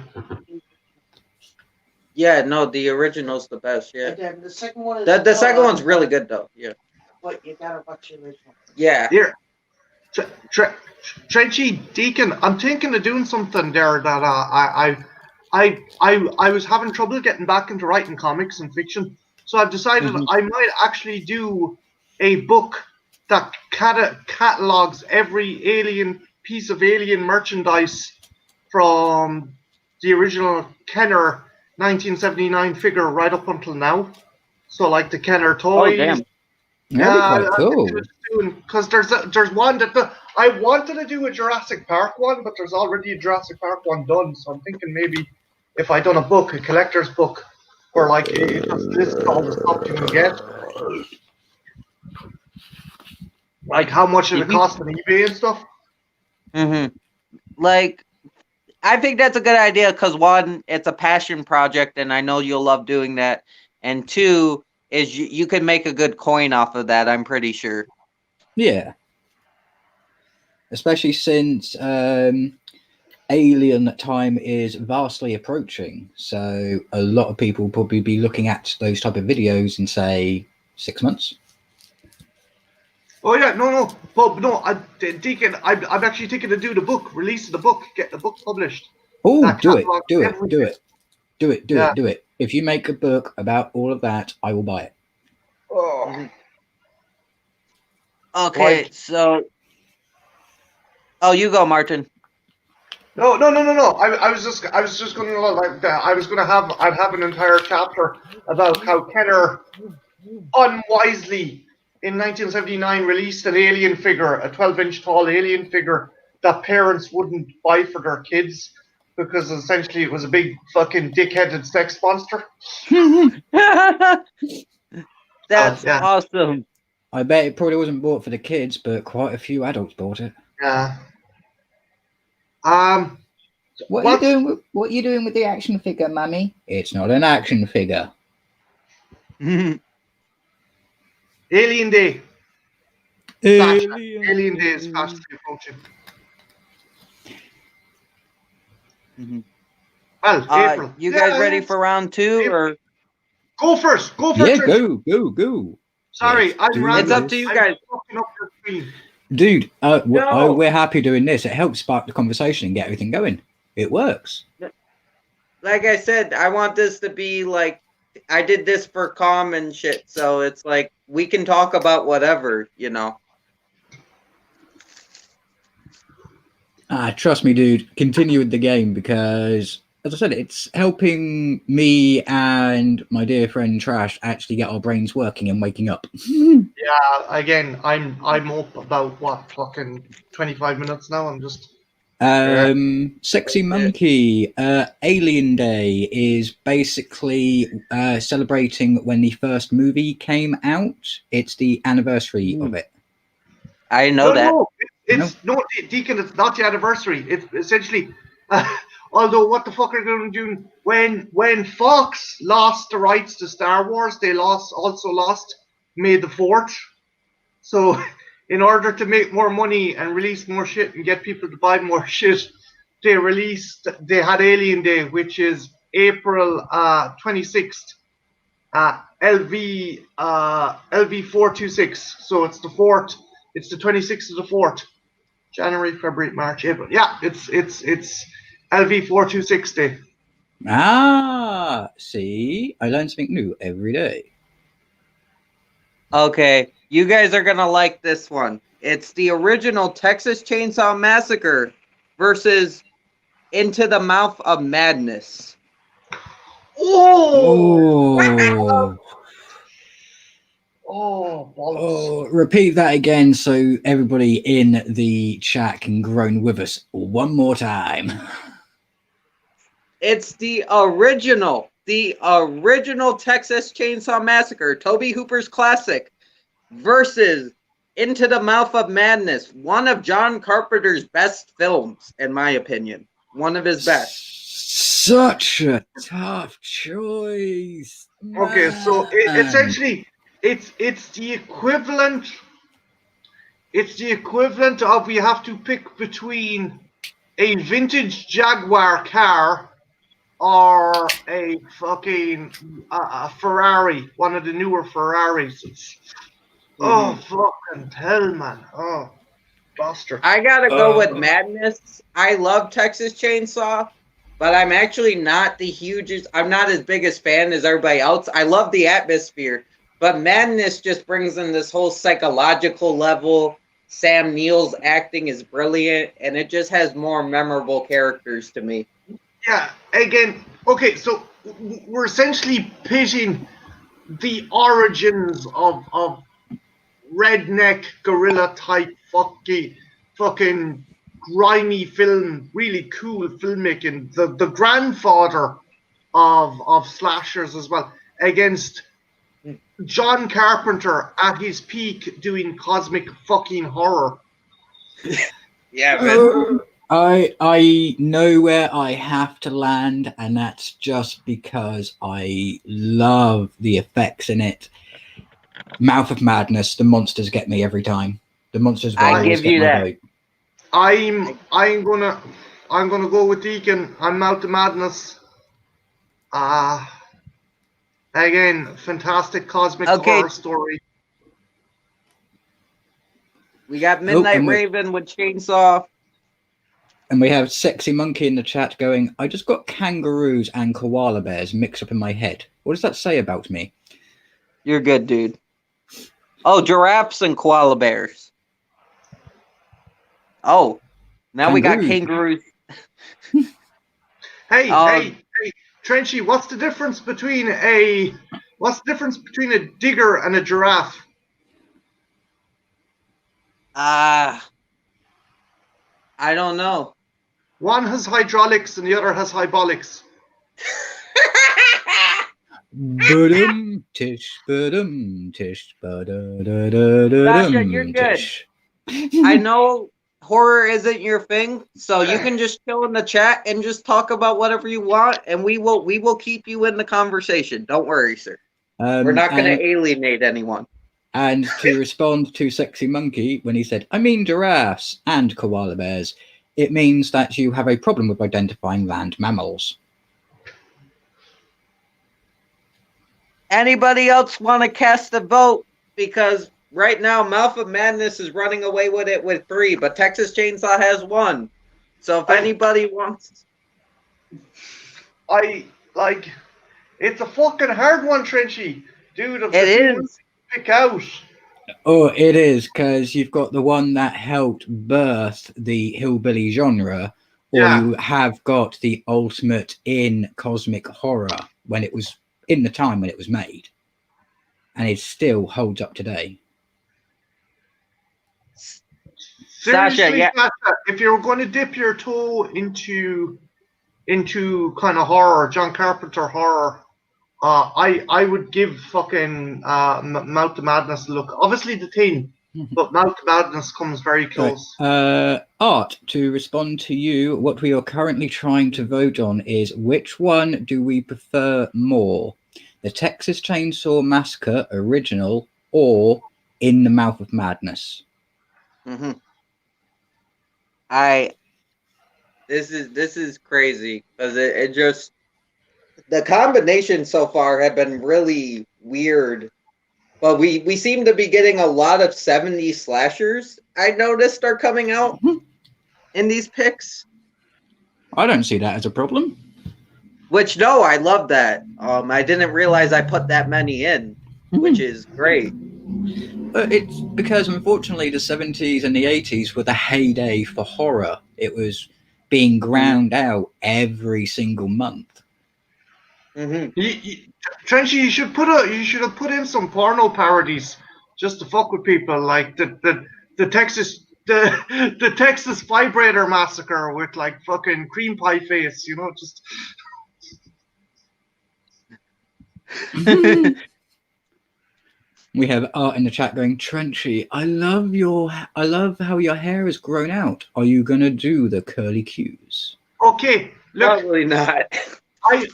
Yeah, no, the original's the best. Yeah, and the second one is the second one's really good though. Yeah, but you gotta watch the original. Yeah. Here, Trenchy Deacon, I'm thinking of doing something there that I was having trouble getting back into writing comics and fiction, so I've decided I might actually do a book that catalogs every alien piece of alien merchandise from the original Kenner 1979 figure right up until now. So like the Kenner toys. Oh damn. That'd be quite cool. Because there's one that I wanted to do a Jurassic Park one, but there's already a Jurassic Park one done. So I'm thinking maybe if I done a book, a collector's book, where like it just lists all the stuff you can get, like how much it cost on eBay and stuff. Like, I think that's a good idea because one, it's a passion project, and I know you'll love doing that, and two, is you can make a good coin off of that. I'm pretty sure. Yeah. Especially since alien time is vastly approaching. So a lot of people will probably be looking at those type of videos and say 6 months. Oh yeah, no, Bob, no. Deacon, I'm actually thinking to do the book, release the book, get the book published. Oh, That do it, catalog, do it, everything. do it, do it, do Yeah. it, do it. If you make a book about all of that, I will buy it. Oh. Okay, Like- so. Oh, you go, Martin. No. I was just going to I'd have an entire chapter about how Kenner unwisely in 1979 released an alien figure, a 12-inch tall alien figure that parents wouldn't buy for their kids because essentially it was a big fucking dick-headed sex monster. That's Yeah. awesome. I bet it probably wasn't bought for the kids, but quite a few adults bought it. Yeah. What are you doing with the action figure, Mummy? It's not an action figure. Alien Day. Alien Day is fast approaching. Well, April. You guys ready for round 2 or? Go first. Yeah, go. Sorry, I'm It's up to you guys. fucking up your screen. Dude, No. we're happy doing this. It helps spark the conversation and get everything going. It works. Like I said, I want this to be like, I did this for calm and shit, so it's like we can talk about whatever, you know. Trust me, dude. Continue with the game because, as I said, it's helping me and my dear friend Trash actually get our brains working and waking up. Yeah, again, I'm up about what, fucking 25 minutes now. I'm just Sexy Monkey, Alien Day is basically celebrating when the first movie came out. It's the anniversary of it. I know that. No, Deacon, it's not the anniversary. It's essentially, although what the fuck are they going to do when Fox lost the rights to Star Wars, they also lost May the 4th. So, in order to make more money and release more shit and get people to buy more shit, they had Alien Day, which is April 26th. LV 426. So it's the 4th. It's the 26th of the 4th. January, February, March, April. Yeah, it's LV 426 day. See, I learn something new every day. Okay, you guys are gonna like this one. It's the original Texas Chainsaw Massacre versus Into the Mouth of Madness. Oh, repeat that again so everybody in the chat can groan with us one more time. It's the original Texas Chainsaw Massacre, Tobe Hooper's classic, versus Into the Mouth of Madness, one of John Carpenter's best films, in my opinion. One of his best. Such a tough choice. Okay, so essentially, it's the equivalent. It's the equivalent of we have to pick between a vintage Jaguar car or a fucking a Ferrari, one of the newer Ferraris. Oh, fucking hell, man. Oh, bastard. I gotta go with Madness. I love Texas Chainsaw, but I'm actually not the hugest, I'm not as big a fan as everybody else. I love the atmosphere, but Madness just brings in this whole psychological level. Sam Neill's acting is brilliant, and it just has more memorable characters to me. Yeah, again, okay, so we're essentially pitting the origins of redneck guerrilla type fucking grimy film, really cool filmmaking, the grandfather of slashers as well, against John Carpenter at his peak doing cosmic fucking horror. Yeah, man. I know where I have to land, and that's just because I love the effects in it. Mouth of Madness. The monsters get me every time. The monsters I always give get you my that. vote. I'm gonna go with Deacon. I'm Mouth of Madness. Again, fantastic cosmic Okay. horror story. We got Midnight and we- Raven with Chainsaw. And we have Sexy Monkey in the chat going, I just got kangaroos and koala bears mixed up in my head. What does that say about me? You're good, dude. Oh, giraffes and koala bears. Oh, now we got kangaroos. Hey, Trenchy, what's the difference between a digger and a giraffe? I don't know. One has hydraulics and the other has hydraulics. Ba-dum, tish, ba-dum, tish, Sasha, you're good. tish. I know horror isn't your thing, so you can just chill in the chat and just talk about whatever you want, and we will keep you in the conversation. Don't worry, sir. We're not going to alienate anyone. And to respond to Sexy Monkey when he said, I mean giraffes and koala bears, it means that you have a problem with identifying land mammals. Anybody else want to cast a vote? Because right now, Mouth of Madness is running away with it with 3, but Texas Chainsaw has 1. So if anybody wants... It's a fucking hard one, Trenchy. Dude, it is. Pick out. Oh, it is, because you've got the one that helped birth the hillbilly genre, or you have got the ultimate in cosmic horror when it was in the time when it was made, and it still holds up today. Seriously, Sasha, if you're going to dip your toe into kind of horror, John Carpenter horror, I would give fucking Mouth of Madness a look. Obviously the Thing, but Mouth of Madness comes very close. Right. Art, to respond to you, what we are currently trying to vote on is which one do we prefer more? The Texas Chainsaw Massacre original or In the Mouth of Madness? Mm-hmm. This is crazy because it just, the combination so far have been really weird, but we seem to be getting a lot of 70s slashers. I noticed are coming out in these picks. I don't see that as a problem. Which no, I love that. I didn't realize I put that many in, which is great. It's because unfortunately the 70s and the 80s were the heyday for horror. It was being ground out every single month. Mm-hmm. Trenchy, you should have put in some porno parodies just to fuck with people, like the Texas Vibrator Massacre with like fucking cream pie face, you know, just. We have Art in the chat going, Trenchy, I love how your hair has grown out. Are you gonna do the curly cues? Okay, look, probably not.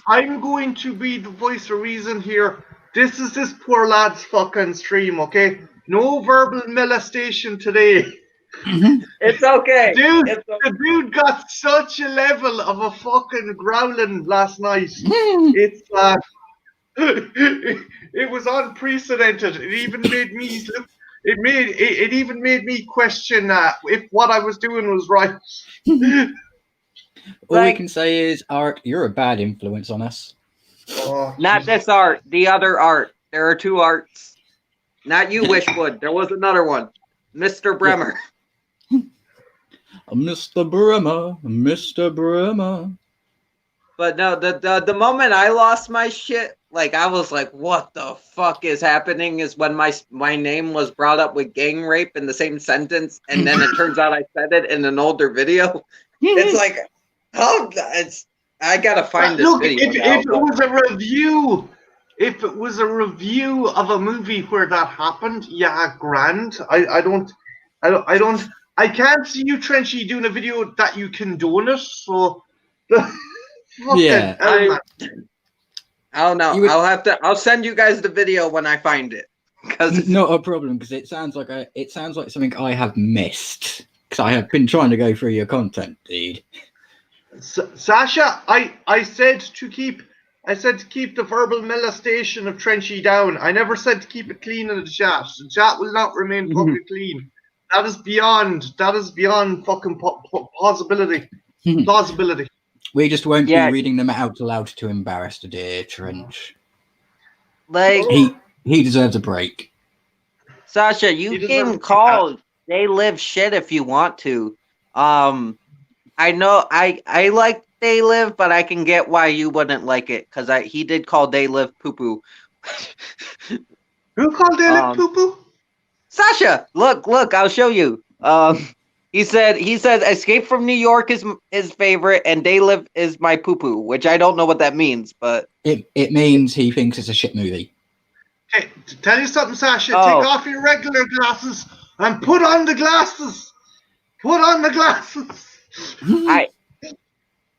I'm going to be the voice of reason here. This is this poor lad's fucking stream, okay? No verbal molestation today. It's okay. The dude got such a level of a fucking growling last night. It's it was unprecedented. It even made me look. It even made me question if what I was doing was right. All we can say is, Art, you're a bad influence on us. Oh, not this Art, the other Art. There are 2 Arts. Not you, Wishwood. There was another one, Mr. Bremer. Yeah. Mr. Bremer. But no, the moment I lost my shit, like I was like, what the fuck is happening, is when my name was brought up with gang rape in the same sentence, and then it turns out I said it in an older video. It's like, I gotta find this video. If it was a review of a movie where that happened, yeah, grand. I can't see you, Trenchy, doing a video that you condone it, so. Yeah. I don't know. I'll send you guys the video when I find it. Because Not a problem, because it sounds like something I have missed. Because I have been trying to go through your content, dude. Sasha, I said to keep the verbal molestation of Trenchy down. I never said to keep it clean in the chat. The chat will not remain public clean. That is beyond fucking plausibility. Plausibility. We just won't Yeah. be reading them out loud to embarrass the dear Trench. like He deserves a break. Sasha, you can call They Live shit if you want to. I know I like They Live, but I can get why you wouldn't like it because he did call They Live poo poo. Who called They Live poo poo? Sasha, look, I'll show you. He said Escape from New York is his favorite, and They Live is my poo poo, which I don't know what that means, but it means he thinks it's a shit movie. Hey, to tell you something, Sasha, Oh. take off your regular glasses and put on the glasses. Put on the glasses.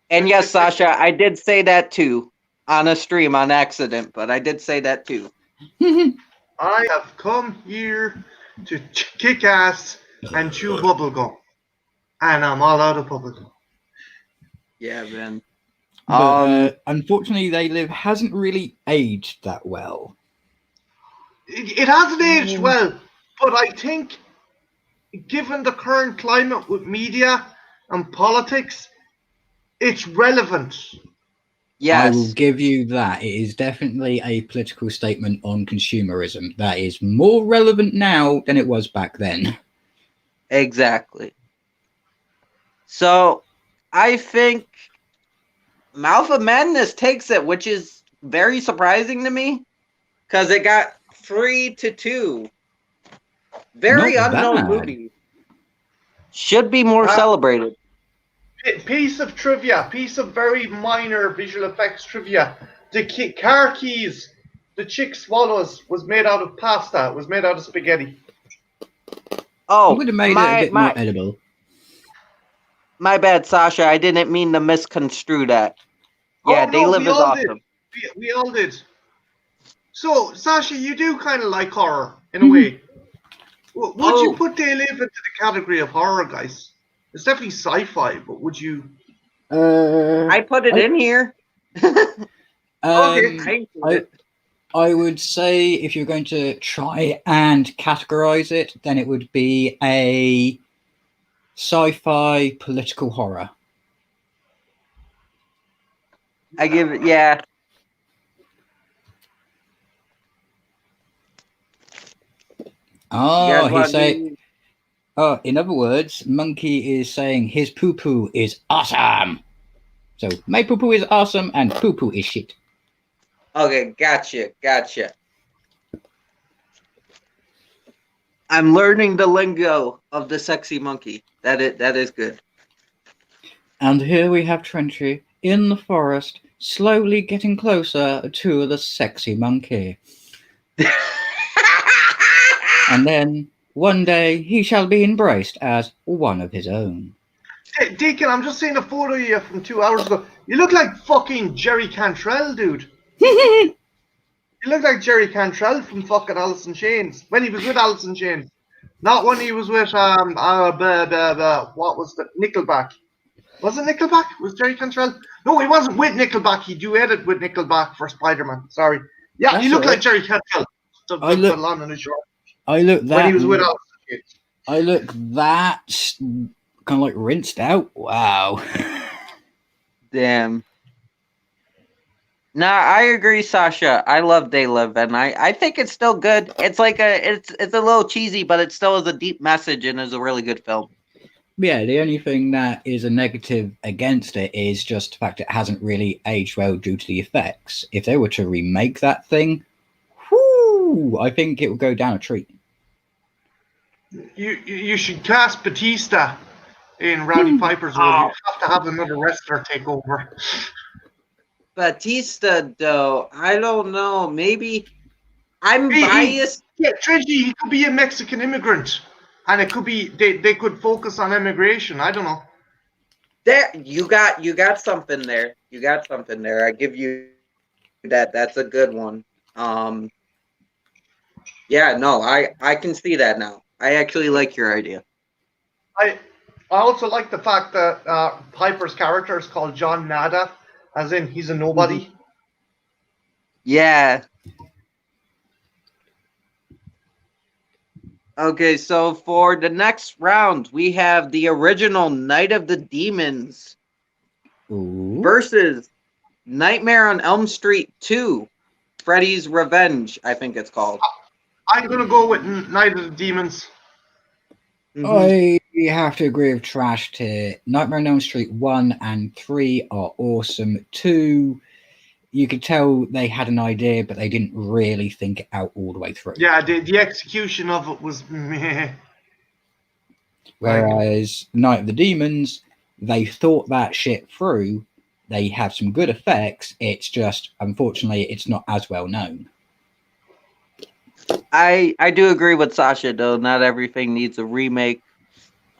And yes, Sasha, I did say that too on a stream on accident, but I did say that too. I have come here to kick ass and chew bubblegum. And I'm all out of bubblegum. Yeah, man. But unfortunately, They Live hasn't really aged that well. It hasn't aged well, but I think given the current climate with media and politics, it's relevant. Yes. I will give you that. It is definitely a political statement on consumerism that is more relevant now than it was back then. Exactly. So, I think Mouth of Madness takes it, which is very surprising to me, because it got 3-2. Very Not unknown bad. movie. Should be more celebrated. Piece of trivia, piece of very minor visual effects trivia. The car keys the chick swallows was made out of pasta. It was made out of spaghetti. Oh, It would have made it a bit more edible. My bad, Sasha. I didn't mean to misconstrue that. Yeah, They Live is awesome. We all did. So, Sasha, you do kind of like horror, in a way. Would you put They Live into the category of horror, guys? It's definitely sci-fi, but would you... I put it in here. Okay. I would say if you're going to try and categorize it, then it would be a sci-fi political horror. I give it, yeah. Oh, he's saying. Oh, in other words, Monkey is saying his poo-poo is awesome. So my poo-poo is awesome and poo-poo is shit. Okay, gotcha. I'm learning the lingo of the sexy monkey. That is good. And here we have Trenchy in the forest, slowly getting closer to the sexy monkey. And then one day he shall be embraced as one of his own. Hey, Deacon, I'm just seeing a photo of you from 2 hours ago. You look like fucking Jerry Cantrell, dude. You look like Jerry Cantrell from fucking Alice in Chains. When he was with Alice in Chains. Not when he was with, what was the, Nickelback. Was it Nickelback? Was Jerry Cantrell? No, he wasn't with Nickelback. He duetted with Nickelback for Spider-Man. Sorry. Yeah, That's you look right. like Jerry Cantrell. I look that when he was with Alice in Chains. I look that kind of like rinsed out. Wow. Damn. Nah, I agree, Sasha. I love They Live, and I think it's still good. It's like it's a little cheesy, but it still has a deep message and is a really good film. Yeah, the only thing that is a negative against it is just the fact it hasn't really aged well due to the effects. If they were to remake that thing, whoo, I think it would go down a treat. You should cast Batista in Rowdy Piper's role. You have to have another wrestler take over. Batista, though, I don't know. Maybe I'm biased. Trenchy, he could be a Mexican immigrant, and it could be they could focus on immigration. I don't know. There, you got something there. You got something there. I give you that. That's a good one. Yeah, no, I can see that now. I actually like your idea. I I also like the fact that Piper's character is called John Nada, as in he's a Mhm. nobody. Yeah. Okay, so for the next round, we have the original Night of the Demons Ooh. versus Nightmare on Elm Street 2, Freddy's Revenge, I think it's called. I'm gonna go with Night of the Demons. I have to agree with Trash here. Nightmare on Elm Street 1 and 3 are awesome. 2, you could tell they had an idea, but they didn't really think it out all the way through. Yeah, the execution of it was meh. Whereas Night of the Demons, they thought that shit through. They have some good effects. It's just, unfortunately, it's not as well known. I do agree with Sasha though. Not everything needs a remake.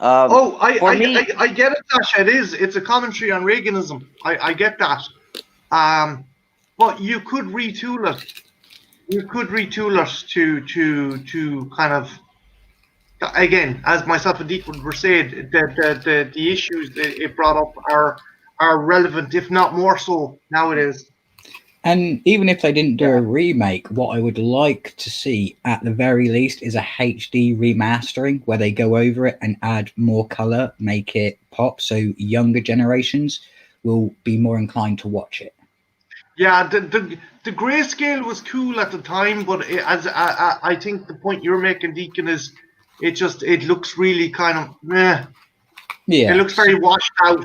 Oh, For me, I get it, Tasha. It's a commentary on Reaganism. I get that. But you could retool it. You could retool it to kind of, again, as myself and Deacon were saying, the issues that it brought up are relevant, if not more so nowadays. And even if they didn't do a remake, what I would like to see at the very least is a HD remastering where they go over it and add more color, make it pop, so younger generations will be more inclined to watch it. Yeah, the grayscale was cool at the time, but I think the point you're making, Deacon, is it looks really kind of meh. Yeah. It looks very washed out.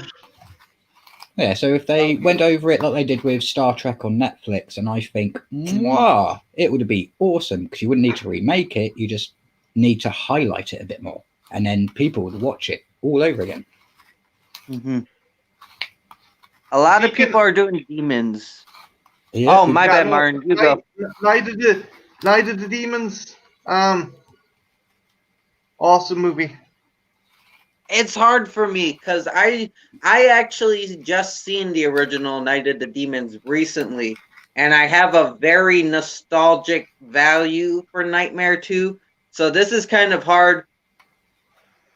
Yeah, so if they went over it like they did with Star Trek on Netflix, and I think, wow, it would be awesome because you wouldn't need to remake it. You just need to highlight it a bit more, and then people would watch it all over again. a lot of people are doing demons. Yeah. Oh, my bad, Martin. You go. Night of the Demons. Awesome movie. It's hard for me because I actually just seen the original Night of the Demons recently, and I have a very nostalgic value for Nightmare 2. So this is kind of hard.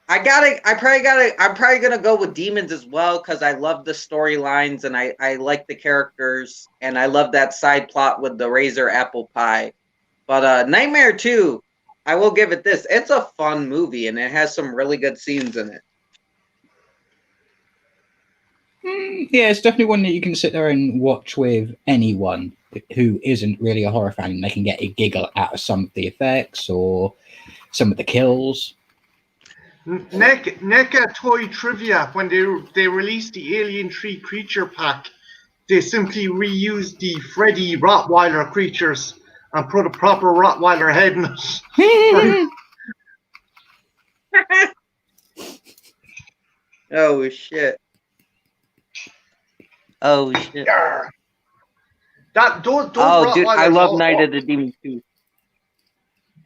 I'm probably gonna go with Demons as well because I love the storylines and I like the characters and I love that side plot with the Razor Apple Pie. But Nightmare 2, I will give it this. It's a fun movie and it has some really good scenes in it. Yeah, it's definitely one that you can sit there and watch with anyone who isn't really a horror fan. They can get a giggle out of some of the effects or some of the kills. NECA Toy Trivia, when they released the Alien 3 creature pack, they simply reused the Freddy Rottweiler creatures and put a proper Rottweiler head in it. Oh shit. Oh shit. Those dude, I love Night of the Demons too.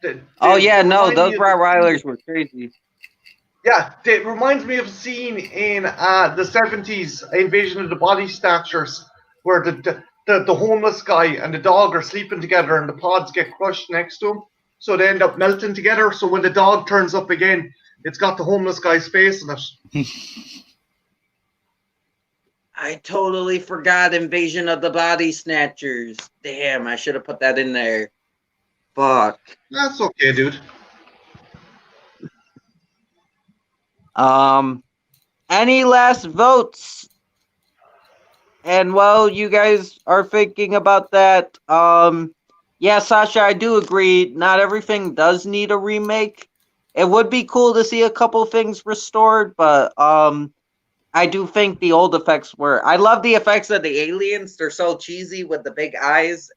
Those Rottweilers were crazy. Yeah, it reminds me of a scene in the 70s Invasion of the Body Snatchers where the homeless guy and the dog are sleeping together and the pods get crushed next to him. So they end up melting together. So when the dog turns up again, it's got the homeless guy's face in it. I totally forgot Invasion of the Body Snatchers. Damn, I should have put that in there. Fuck. That's okay, dude. Any last votes? And while you guys are thinking about that, yeah, Sasha, I do agree. Not everything does need a remake. It would be cool to see a couple things restored, but I do think the old effects were. I love the effects of the aliens. They're so cheesy with the big eyes,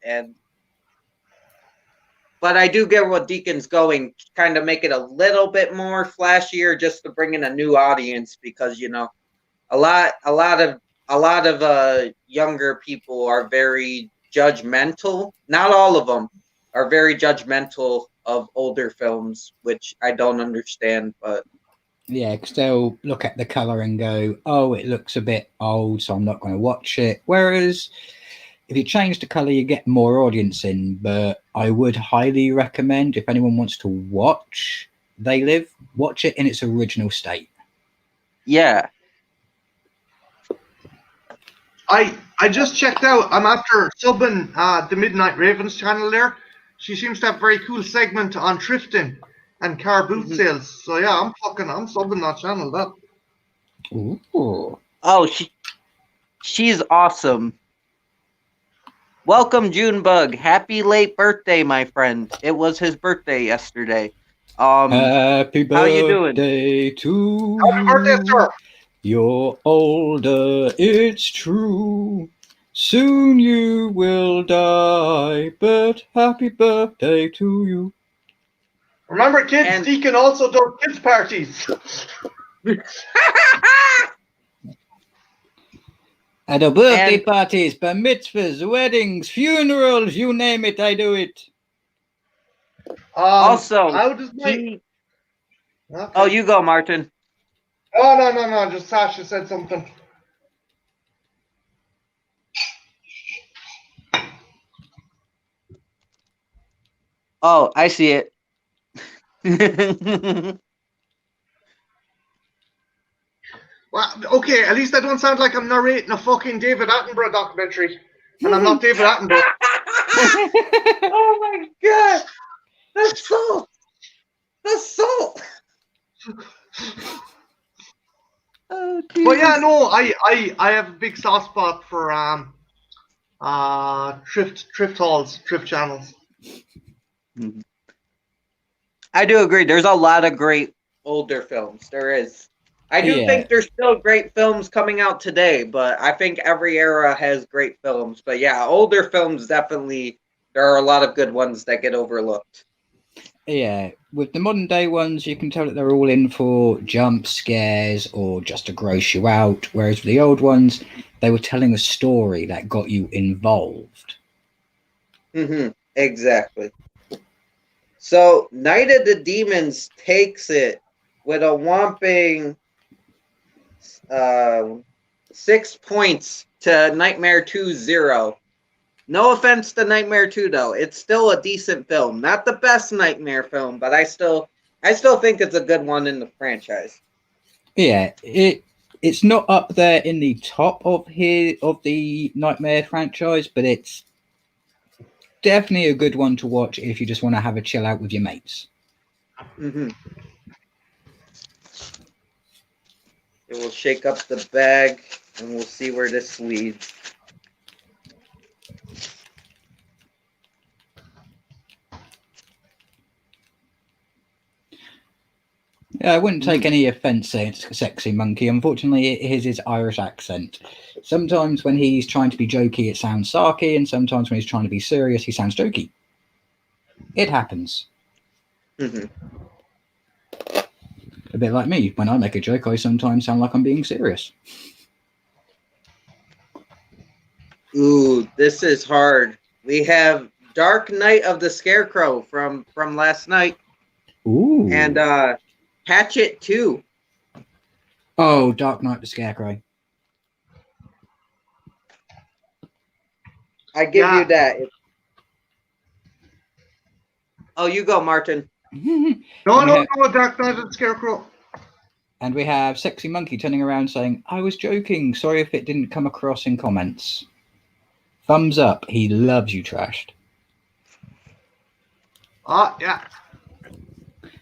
but I do get what Deacon's going, kind of make it a little bit more flashier, just to bring in a new audience because a lot of younger people are very judgmental. Not all of them are very judgmental of older films, which I don't understand, but yeah, because they'll look at the color and go, "Oh, it looks a bit old, so I'm not going to watch it." Whereas if you change the color, you get more audience in. But I would highly recommend, if anyone wants to watch They Live, watch it in its original state. Yeah. I just checked out. I'm after subbing the Midnight Ravens channel there. She seems to have a very cool segment on thrifting and car boot sales. So yeah, I'm subbing that channel. That. Ooh. Oh, she's awesome. Welcome, Junebug. Happy late birthday, my friend. It was his birthday yesterday. Happy how you doing? birthday to Happy birthday, you. sir. You're older, it's true. Soon you will die, but happy birthday to you. Remember, kids, And- Deacon also does kids parties. At the birthday And- parties, bar mitzvahs, weddings, funerals, you name it, I do it. Also, how does my... Okay. Oh, you go, Martin. Oh, no. Just Sasha said something. Oh, I see it. Well, okay, at least I don't sound like I'm narrating a fucking David Attenborough documentary. And I'm not David Attenborough. Oh my god! That's salt! That's salt! Oh, But yeah, no, I have a big soft spot for thrift halls, thrift channels. I do agree. There's a lot of great older films. There is. I do think there's still great films coming out today, but I think every era has great films. But yeah, older films definitely, there are a lot of good ones that get overlooked. Yeah, with the modern day ones, you can tell that they're all in for jump scares or just to gross you out. Whereas with the old ones, they were telling a story that got you involved. Exactly. So, Night of the Demons takes it with a whopping 6 points to Nightmare 2-0. No offense to Nightmare 2, though. It's still a decent film. Not the best Nightmare film, but I still think it's a good one in the franchise. Yeah, it's not up there in the top of the Nightmare franchise, but it's definitely a good one to watch if you just want to have a chill out with your mates. It will shake up the bag, and we'll see where this leads. Yeah, I wouldn't take any offence saying it's Sexy Monkey. Unfortunately, it is his Irish accent. Sometimes when he's trying to be jokey, it sounds sarky, and sometimes when he's trying to be serious, he sounds jokey. It happens. A bit like me. When I make a joke, I sometimes sound like I'm being serious. Ooh, this is hard. We have Dark Knight of the Scarecrow from last night. Ooh. And Hatchet 2. Oh, Dark Knight the Scarecrow. I give you that. Oh, you go, Martin. No, Dark Knight and Scarecrow. And we have Sexy Monkey turning around saying, I was joking. Sorry if it didn't come across in comments. Thumbs up. He loves you trashed. Yeah.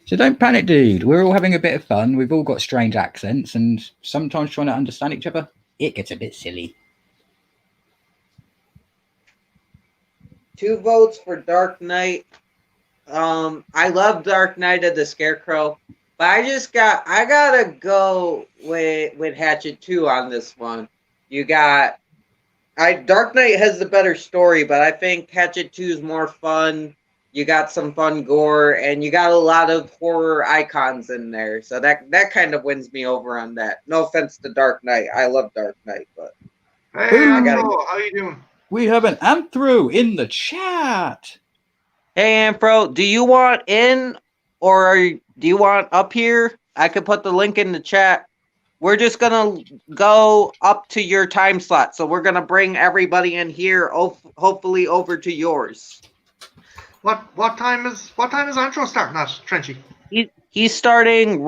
So don't panic, dude. We're all having a bit of fun. We've all got strange accents, and sometimes trying to understand each other, it gets a bit silly. 2 votes for Dark Knight. I love Dark Knight of the Scarecrow, but I gotta go with Hatchet 2 on this one. Dark Knight has the better story, but I think Hatchet 2 is more fun. You got some fun gore, and you got a lot of horror icons in there. So that kind of wins me over on that. No offense to Dark Knight. I love Dark Knight, but hey, Anthro, how you doing? We have an Anthro in the chat. Hey, Ampro, do you want in or do you want up here? I could put the link in the chat. we're just gonna go up to your time slot. So we're gonna bring everybody in here, hopefully over to yours. What time is Antro starting at, Trenchy? He's starting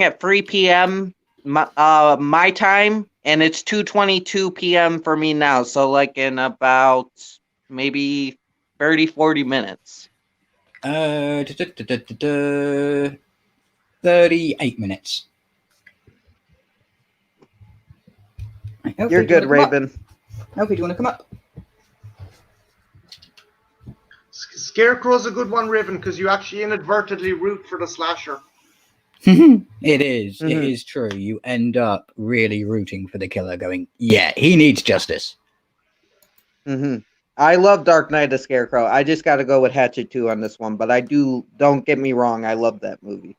at 3 p.m. My time, and it's 2:22 p.m. for me now. So like in about maybe 30-40 minutes. 38 minutes. You're good, Raven. Elfie, do you want to come up? Scarecrow's a good one, Raven, because you actually inadvertently root for the slasher. It is. It is true. You end up really rooting for the killer, going, yeah, he needs justice. I love Dark Knight of Scarecrow. I just got to go with Hatchet 2 on this one, but don't get me wrong, I love that movie.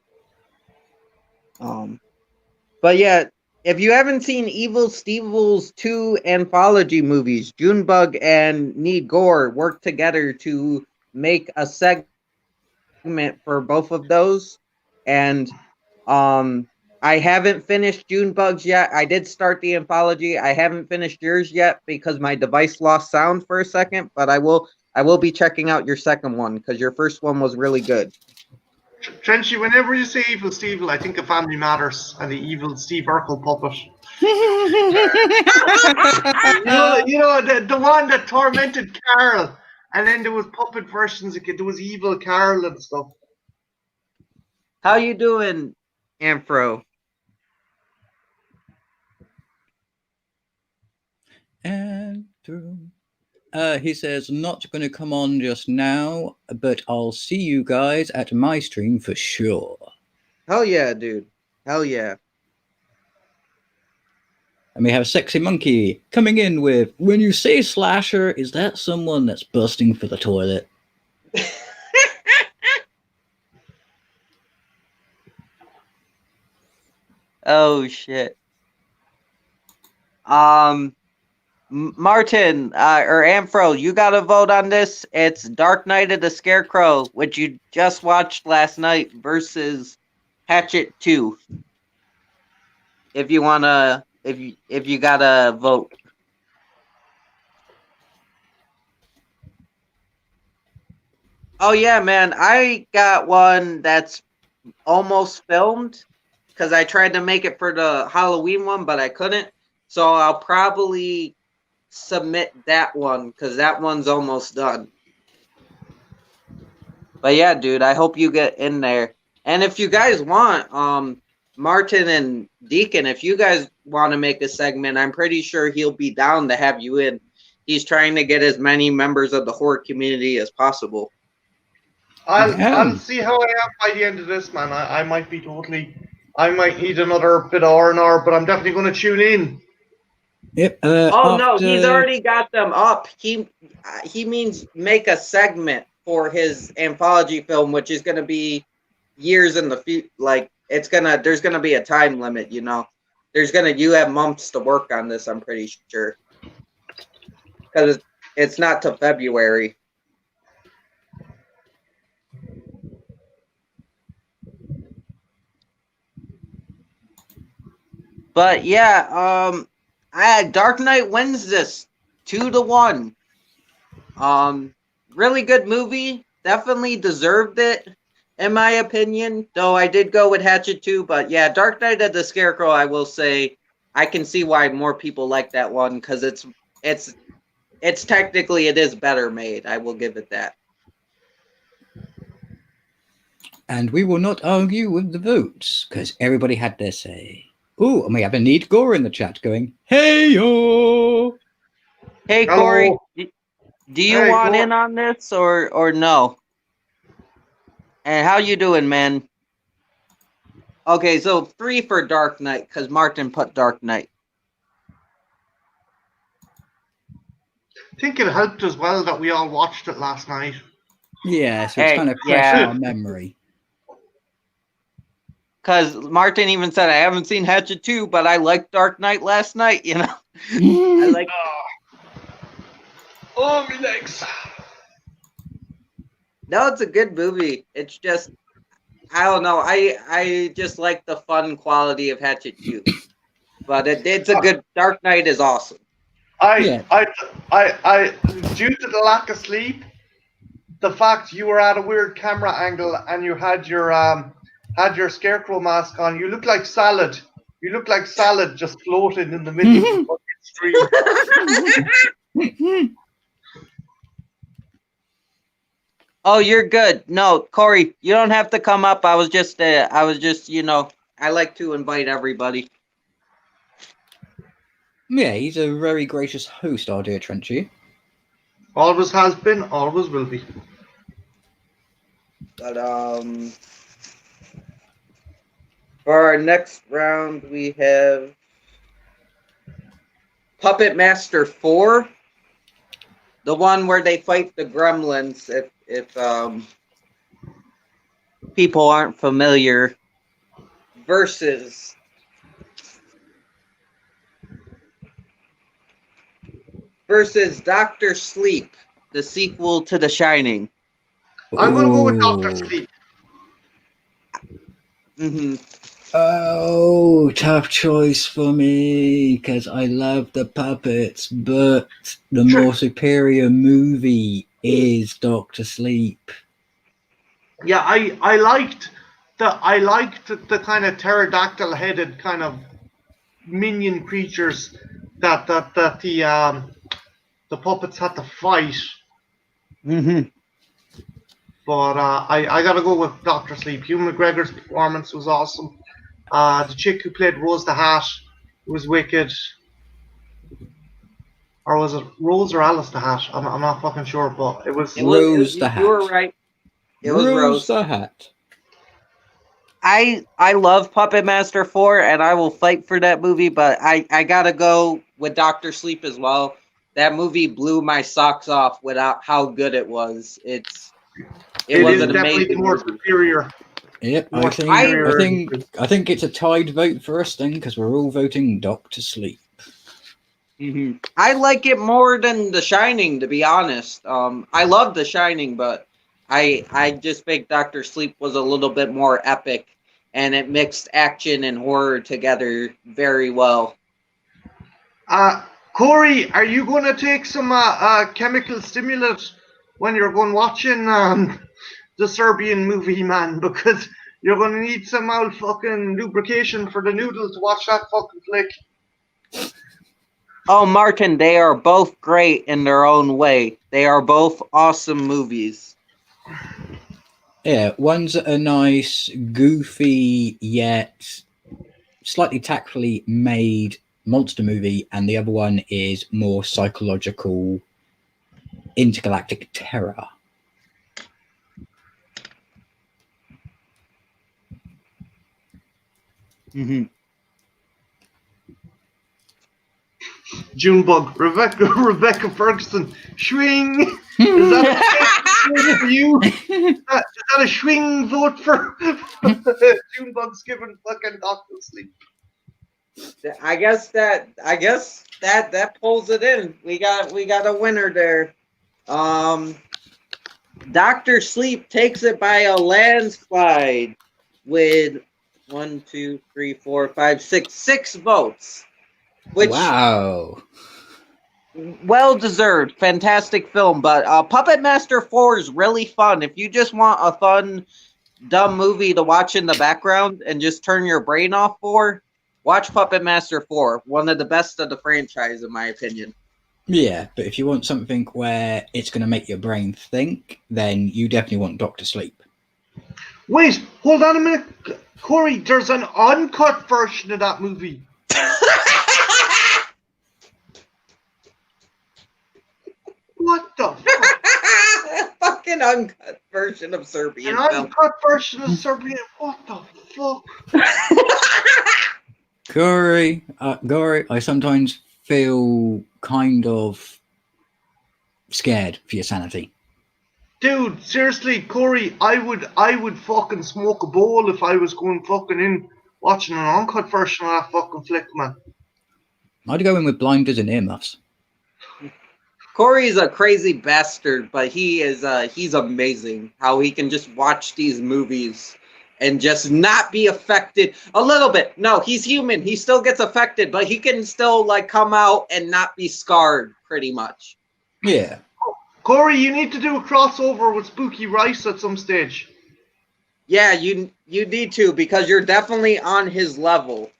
But yeah, if you haven't seen Evil Stevel's 2 anthology movies, Junebug and Need Gore worked together to make a segment for both of those. And I haven't finished Junebug's yet. I did start the anthology. I haven't finished yours yet because my device lost sound for a second, but I will be checking out your second one because your first one was really good. Trenchy, whenever you say Evil Steve, I think of Family Matters and the evil Steve Urkel puppet. you know the one that tormented Carl, and then there was puppet versions. There was evil Carl and stuff. How you doing, Amfro? Andrew. He says, not going to come on just now, but I'll see you guys at my stream for sure. Hell yeah, dude. Hell yeah. And we have Sexy Monkey coming in with, when you say slasher, is that someone that's busting for the toilet? Oh, shit. Martin, or Amfro, you got to vote on this. It's Dark Knight of the Scarecrow, which you just watched last night, versus Hatchet 2. If you wanna, if you gotta vote. Oh yeah, man, I got one that's almost filmed because I tried to make it for the Halloween one, but I couldn't. So I'll probably submit that one because that one's almost done. But yeah, dude, I hope you get in there. And if you guys want, Martin and Deacon, if you guys want to make a segment, I'm pretty sure he'll be down to have you in. He's trying to get as many members of the horror community as possible. I'll see how I am by the end of this, man. I might need another bit of R&R, but I'm definitely going to tune in. Yep. No, he's already got them up. He means make a segment for his anthology film, which is going to be years in the future. Like there's gonna be a time limit. You know, you have months to work on this. I'm pretty sure because it's not till February. But yeah, Dark Knight wins this 2-1. Really good movie. Definitely deserved it, in my opinion. Though I did go with Hatchet 2, but yeah, Dark Knight of the Scarecrow, I will say, I can see why more people like that one because it's technically it is better made. I will give it that. And we will not argue with the votes because everybody had their say. Ooh, and we have a Need Gore in the chat going, hey yo! Hey Corey, do you want in on this or no? And how you doing, man? Okay, so 3 for Dark Knight because Martin put Dark Knight. I think it helped as well that we all watched it last night. Yeah, so it's kind of fresh in our memory. Because Martin even said, I haven't seen Hatchet 2, but I liked Dark Knight last night, you know? I like... Oh, my legs. No, it's a good movie. It's just... I don't know. I just like the fun quality of Hatchet Q. But it's a good. Dark Knight is awesome. I, Yeah. I, I, due to the lack of sleep, the fact you were at a weird camera angle and you had your scarecrow mask on, you look like salad. You look like salad just floating in the middle of the fucking stream. Oh, you're good. No, Corey, you don't have to come up. I was just, I like to invite everybody. Yeah, he's a very gracious host, our dear Trenchy. Always has been, always will be. But for our next round, we have Puppet Master 4, the one where they fight the gremlins. If people aren't familiar, versus Doctor Sleep, the sequel to The Shining. I'm gonna go with Doctor Ooh. Sleep. Mm-hmm. Oh, tough choice for me because I love the puppets, but the more superior movie is Doctor Sleep. Yeah, I liked the kind of pterodactyl headed kind of minion creatures that the puppets had to fight. Mm-hmm. But I gotta go with Doctor Sleep. Hugh McGregor's performance was awesome. The chick who played Rose the Hat was wicked. Or was it Rose or Alice the Hat? I'm not fucking sure, but it was. Rose the You were Hat. right. It was Rose Rose. the Hat. I love Puppet Master 4 and I will fight for that movie, but I gotta go with Doctor Sleep as well. That movie blew my socks off without how good it was. It It was is an definitely the amazing more movie. superior. Yep, More I superior. think it's a tied vote for us then because we're all voting Doctor Sleep. Mm-hmm. I like it more than The Shining, to be honest. I love The Shining, but I just think Doctor Sleep was a little bit more epic, and it mixed action and horror together very well. Corey, are you going to take some chemical stimulant when you're going watching the Serbian movie, man? Because you're going to need some old fucking lubrication for the noodles to watch that fucking flick. Oh, Martin, they are both great in their own way. They are both awesome movies. Yeah, one's a nice, goofy yet slightly tactfully made monster movie, and the other one is more psychological, intergalactic terror. Mm-hmm. Junebug, Rebecca Ferguson, swing. Is that for you? Is that a swing vote for Junebug's giving fucking Doctor Sleep? I guess that pulls it in. We got a winner there. Doctor Sleep takes it by a landslide with 6 votes. Which Wow. well deserved, fantastic film. But Puppet Master 4 is really fun. If you just want a fun, dumb movie to watch in the background and just turn your brain off for, watch Puppet Master 4. One of the best of the franchise, in my opinion. Yeah, but if you want something where it's going to make your brain think, then you definitely want Doctor Sleep. Wait, hold on a minute. Corey, there's an uncut version of that movie. What the fuck? Fucking uncut version of Serbian An film. uncut version of Serbian. What the fuck? Gory, I sometimes feel kind of scared for your sanity. Dude, seriously, Corey, I would fucking smoke a bowl if I was going fucking in watching an uncut version of that fucking flick, man. I'd go in with blinders and earmuffs. Corey's a crazy bastard, but he's amazing. How he can just watch these movies and just not be affected a little bit. No, he's human. He still gets affected, but he can still like come out and not be scarred pretty much. Yeah. Corey, you need to do a crossover with Spooky Rice at some stage. Yeah, you need to, because you're definitely on his level.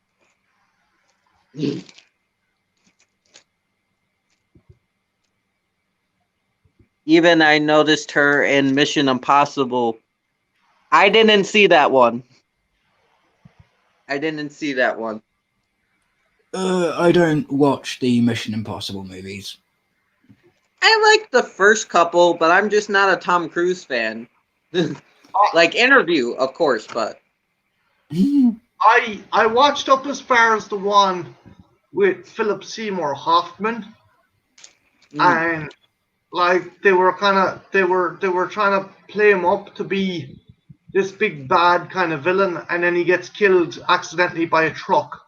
Even I noticed her in Mission Impossible. I didn't see that one. I don't watch the Mission Impossible movies. I like the first couple, but I'm just not a Tom Cruise fan. Like Interview, of course, but I watched up as far as the one with Philip Seymour Hoffman, and like they were trying to play him up to be this big bad kind of villain, and then he gets killed accidentally by a truck.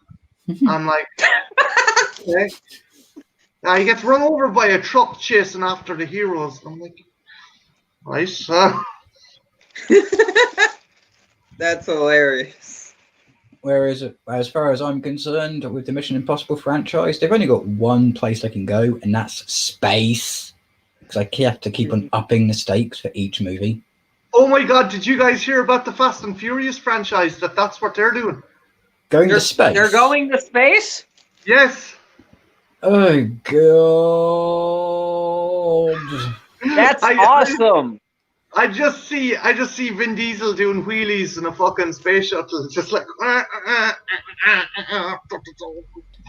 I'm like, okay. He gets run over by a truck chasing after the heroes. I'm like, nice. That's hilarious. Whereas, as far as I'm concerned, with the Mission Impossible franchise, they've only got one place they can go, and that's space. Because I have to keep on upping the stakes for each movie. Oh my god, did you guys hear about the Fast and Furious franchise? That's what they're doing. Going to space? They're going to space? Yes. Oh, God. That's awesome. I just see Vin Diesel doing wheelies in a fucking space shuttle, just like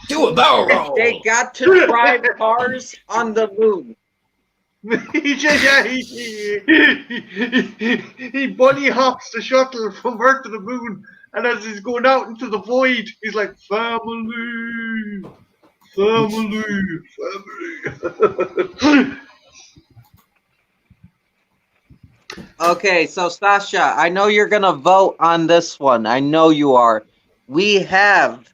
do a barrel roll. They got to drive cars on the moon. he bunny hops the shuttle from Earth to the moon, and as he's going out into the void, he's like, family. Okay, so Sasha, I know you're gonna vote on this one. I know you are. We have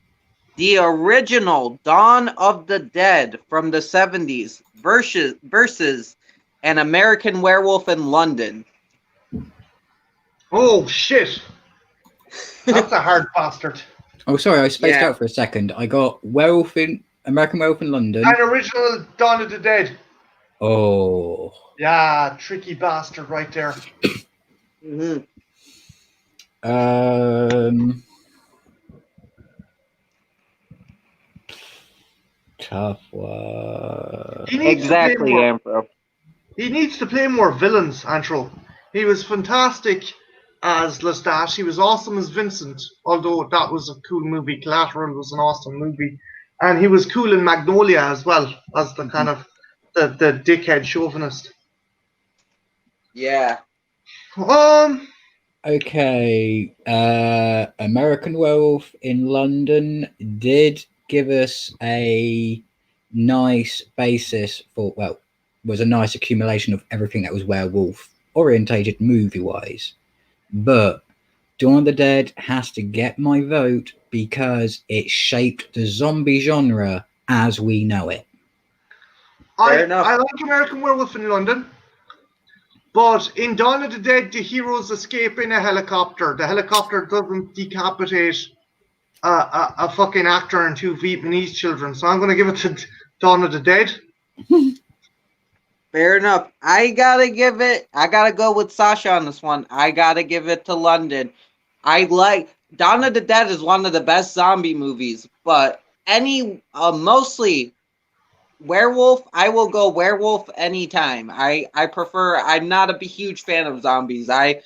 the original Dawn of the Dead from the 70s versus An American Werewolf in London. Oh shit! That's a hard bastard. Oh, sorry, I spaced out for a second. I got American Werewolf in London. And original Dawn of the Dead. Oh. Yeah, tricky bastard right there. Tough one. Exactly, Amphro. He needs to play more villains, Antro. He was fantastic as Lestat. He was awesome as Vincent, although that was a cool movie. Collateral was an awesome movie. And he was cool in Magnolia as well, as the kind of the dickhead chauvinist. Yeah. Okay. American Werewolf in London did give us a nice basis for, well, was a nice accumulation of everything that was werewolf orientated movie wise. But Dawn of the Dead has to get my vote because it shaped the zombie genre as we know it. I like American Werewolf in London, but in Dawn of the Dead, the heroes escape in a helicopter. The helicopter doesn't decapitate a fucking actor and two Vietnamese children, so I'm going to give it to Dawn of the Dead. Fair enough. I gotta go with Sasha on this one. I gotta give it to London. I like Dawn of the Dead is one of the best zombie movies, but mostly werewolf, I will go werewolf anytime. I'm not a huge fan of zombies. I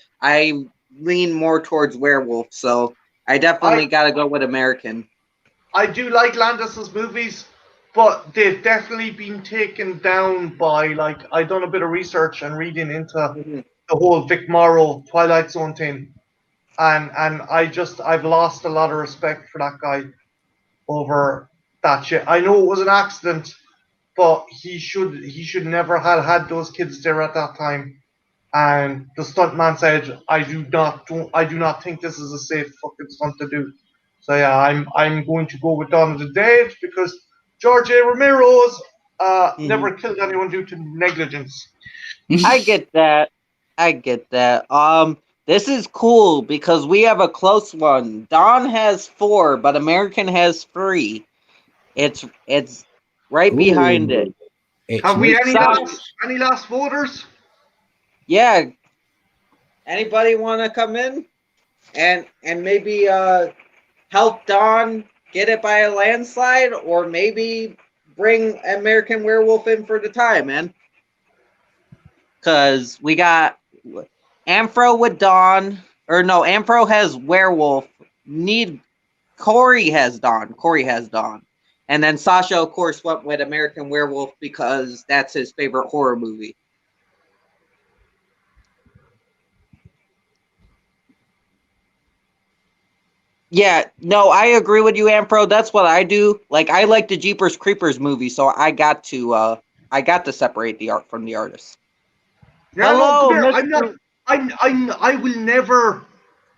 lean more towards werewolf, so I definitely gotta go with American. I do like Landis's movies, but they've definitely been taken down by, like, I've done a bit of research and reading into the whole Vic Morrow Twilight Zone thing, and I've lost a lot of respect for that guy over that shit. I know it was an accident, but he should never have had those kids there at that time. And the stuntman said, I do not think this is a safe fucking stunt to do. So yeah, I'm going to go with Dawn of the Dead because George A. Romero's never killed anyone due to negligence. I get that. This is cool because we have a close one. Don has 4, but American has 3. It's right behind it. Ooh, it's Have we no any last voters? Yeah. Anybody want to come in and maybe help Don get it by a landslide, or maybe bring American Werewolf in for the tie, man? Because we got Amphro with Dawn, or no, Amphro has Werewolf. Corey has Dawn. And then Sasha, of course, went with American Werewolf because that's his favorite horror movie. Yeah, no, I agree with you, Ampro. That's what I do. Like, I like the Jeepers Creepers movie, so I got to separate the art from the artist. Yeah, no, Hello, come here. Mr.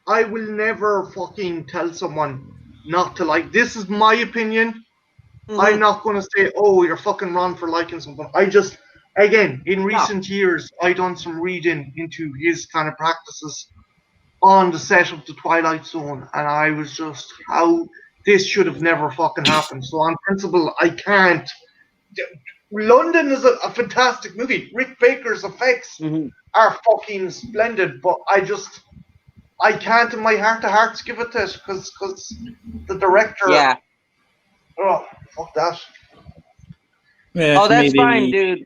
I will never fucking tell someone not to like. This is my opinion. I'm not going to say, oh, you're fucking wrong for liking something. I just, again, in recent years, I done some reading into his kind of practices on the set of the Twilight Zone, and I was just, how this should have never fucking happened. So on principle, I can't. London is a fantastic movie. Rick Baker's effects are fucking splendid, but I can't in my heart of hearts give it to it because the director. Yeah. Oh, fuck that. Yeah, Oh, that's maybe, fine, dude.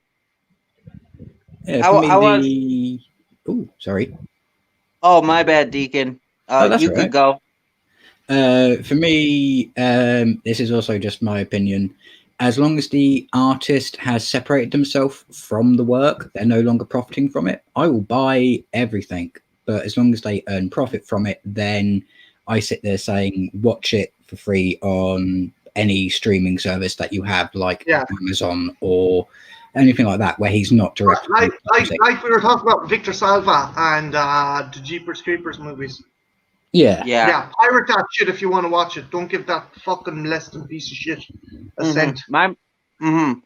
Yeah, for me, Oh, sorry. Oh, my bad, Deacon. You could go. For me, this is also just my opinion. As long as the artist has separated themselves from the work, they're no longer profiting from it. I will buy everything, but as long as they earn profit from it, then I sit there saying, watch it for free on any streaming service that you have, like Amazon or anything like that, where he's not directly. Like we were talking about Victor Salva and the Jeepers Creepers movies. Yeah. Pirate that shit if you want to watch it. Don't give that fucking less than piece of shit a cent. And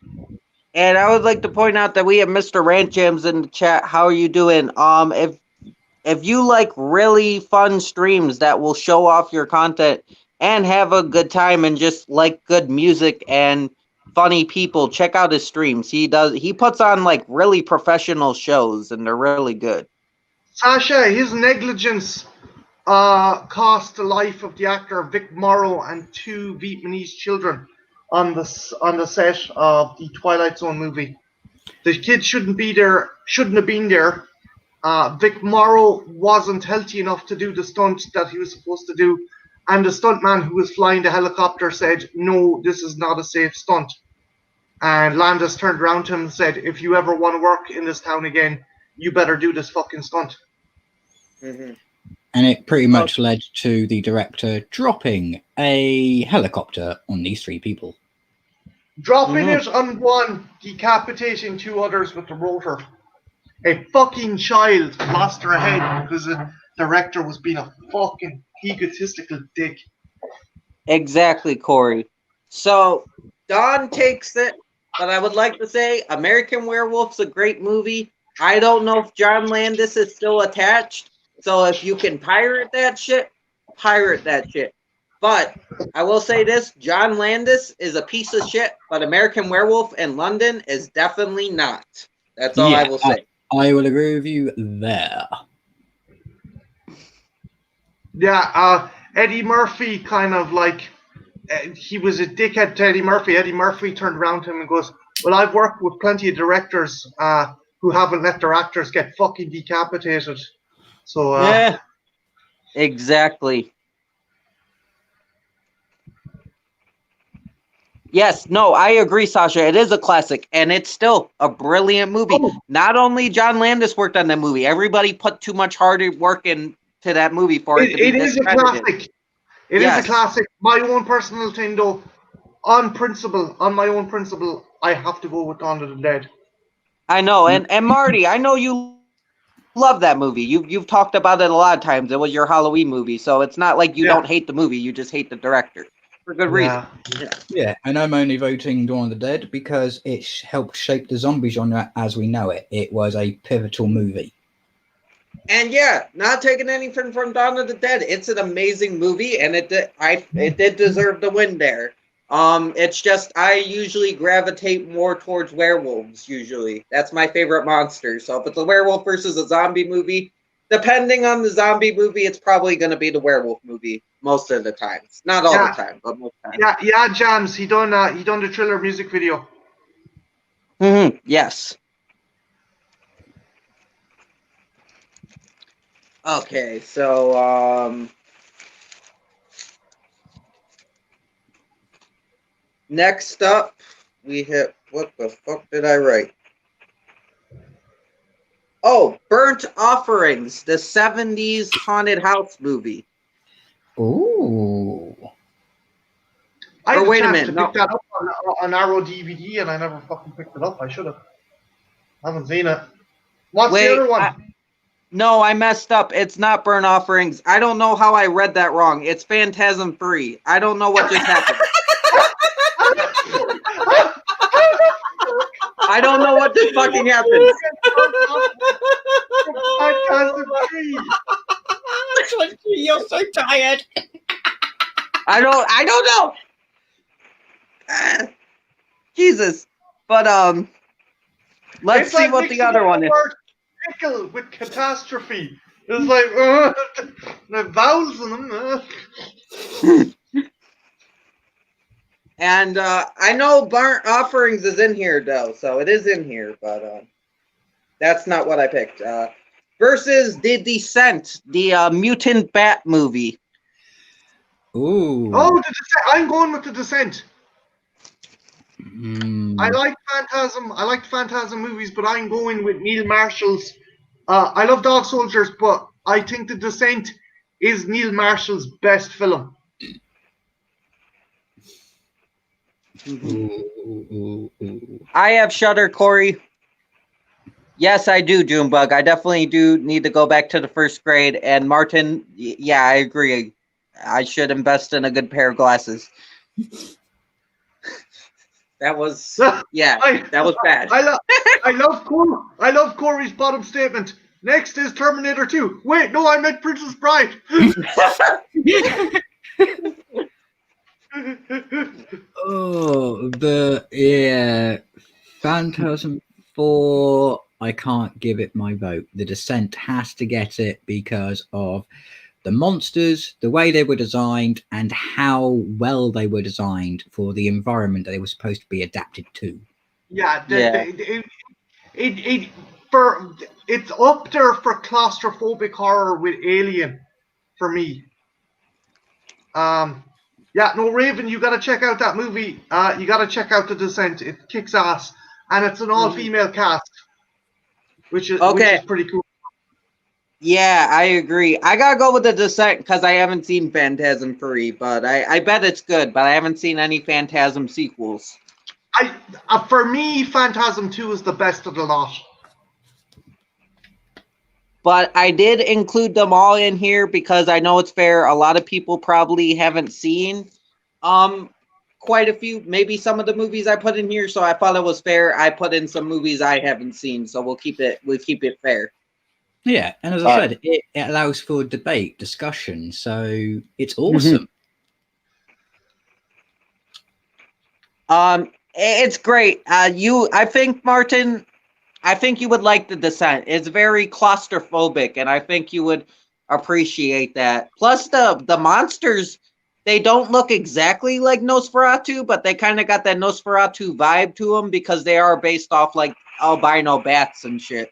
I would like to point out that we have Mr. Rant Jams in the chat. How are you doing? If you like really fun streams that will show off your content and have a good time and just like good music and funny people, check out his streams. He puts on like really professional shows and they're really good. Sasha, his negligence cost the life of the actor Vic Morrow and 2 Vietnamese children on the set of the Twilight Zone movie. The kids shouldn't have been there. Vic Morrow wasn't healthy enough to do the stunt that he was supposed to do, and the stuntman who was flying the helicopter said, "No, this is not a safe stunt." And Landis turned around to him and said, "If you ever want to work in this town again, you better do this fucking stunt." And it pretty much led to the director dropping a helicopter on these 3 people. Dropping it on one, decapitating 2 others with the rotor. A fucking child lost her head because the director was being a fucking egotistical dick. Exactly, Corey. So, Don takes it, but I would like to say American Werewolf's a great movie. I don't know if John Landis is still attached. So if you can pirate that shit, pirate that shit. But I will say this, John Landis is a piece of shit, but American Werewolf in London is definitely not. That's all I will say. I will agree with you there. Yeah, Eddie Murphy kind of like, he was a dickhead to Eddie Murphy. Eddie Murphy turned around to him and goes, "Well, I've worked with plenty of directors who haven't let their actors get fucking decapitated." So yeah, exactly. Yes, no, I agree, Sasha. It is a classic, and it's still a brilliant movie. Not only John Landis worked on that movie, everybody put too much hard work into that movie for it to be is a classic. It is a classic. My own personal thing, though, on my own principle, I have to go with Dawn of the Dead. I know, and Marty, I know you love that movie. You've talked about it a lot of times. It was your Halloween movie, so it's not like you don't hate the movie. You just hate the director for good reason. Yeah, and I'm only voting Dawn of the Dead because it helped shape the zombie genre as we know it. It was a pivotal movie. And yeah, not taking anything from Dawn of the Dead. It's an amazing movie, and it did deserve the win there. It's just I usually gravitate more towards werewolves. Usually, that's my favorite monster. So if it's a werewolf versus a zombie movie, depending on the zombie movie, it's probably going to be the werewolf movie most of the times. Not all the Yeah, time, but most of the time. yeah, Jams. He done the Thriller music video. Yes. Okay, so next up we hit what the fuck did I write? Oh, Burnt Offerings, the 70s haunted house movie. Ooh. I Or had a wait a chance minute, to no. pick that up on Arrow DVD, and I never fucking picked it up. I should have. I haven't seen it. What's Wait, the other one? No, I messed up. It's not Burnt Offerings. I don't know how I read that wrong. It's Phantasm 3. I don't know what just happened. I don't know what just fucking happened. Phantasm 3. You're so tired. I don't know. Jesus. But let's see like what the other one is. Pickle with catastrophe. It's like the vowels in them. And I know Burnt Offerings is in here though, so it is in here, but that's not what I picked. Versus The Descent, the mutant bat movie. Ooh. Oh, The Descent. I'm going with The Descent. I like Phantasm. I like Phantasm movies, but I'm going with Neil Marshall's. I love Dog Soldiers, but I think The Descent is Neil Marshall's best film. I have Shudder, Corey. Yes, I do, Junebug. I definitely do need to go back to the first grade. And Martin, yeah, I agree. I should invest in a good pair of glasses. That was, yeah, that was bad. I love Corey's bottom statement. Next is Terminator 2. Wait, no, I meant Princess Bride. Oh, Phantasm 4. I can't give it my vote. The Descent has to get it because of the monsters, the way they were designed, and how well they were designed for the environment that they were supposed to be adapted to. Yeah, it's up there for claustrophobic horror with Alien for me. Yeah, no, Raven, you gotta check out that movie. You gotta check out The Descent. It kicks ass, and it's an all-female cast, which is pretty cool. Yeah, I agree. I gotta go with The Descent because I haven't seen Phantasm 3, but I bet it's good, but I haven't seen any Phantasm sequels. For me, Phantasm 2 is the best of the lot. But I did include them all in here because I know it's fair. A lot of people probably haven't seen quite a few, maybe some of the movies I put in here, so I thought it was fair. I put in some movies I haven't seen, so we'll keep it fair. Yeah, and as I said, it allows for debate, discussion, so it's awesome. It's great. I think, Martin, I think you would like The Descent. It's very claustrophobic, and I think you would appreciate that. Plus, the monsters, they don't look exactly like Nosferatu, but they kind of got that Nosferatu vibe to them because they are based off like albino bats and shit.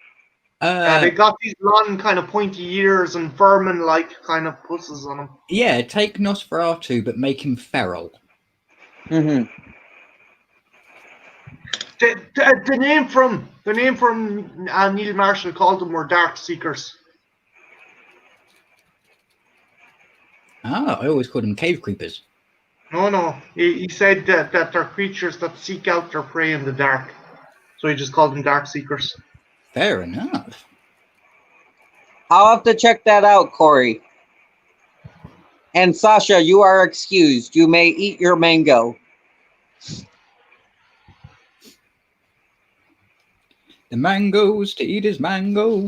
They got these long, kind of pointy ears and vermin-like kind of pusses on them. Yeah, take Nosferatu, but make him feral. The name from Neil Marshall called them were Dark Seekers. Ah, I always called them cave creepers. No. He said that they're creatures that seek out their prey in the dark. So he just called them Dark Seekers. Fair enough. I'll have to check that out, Corey. And Sasha, you are excused. You may eat your mango. The mangoes to eat his mango.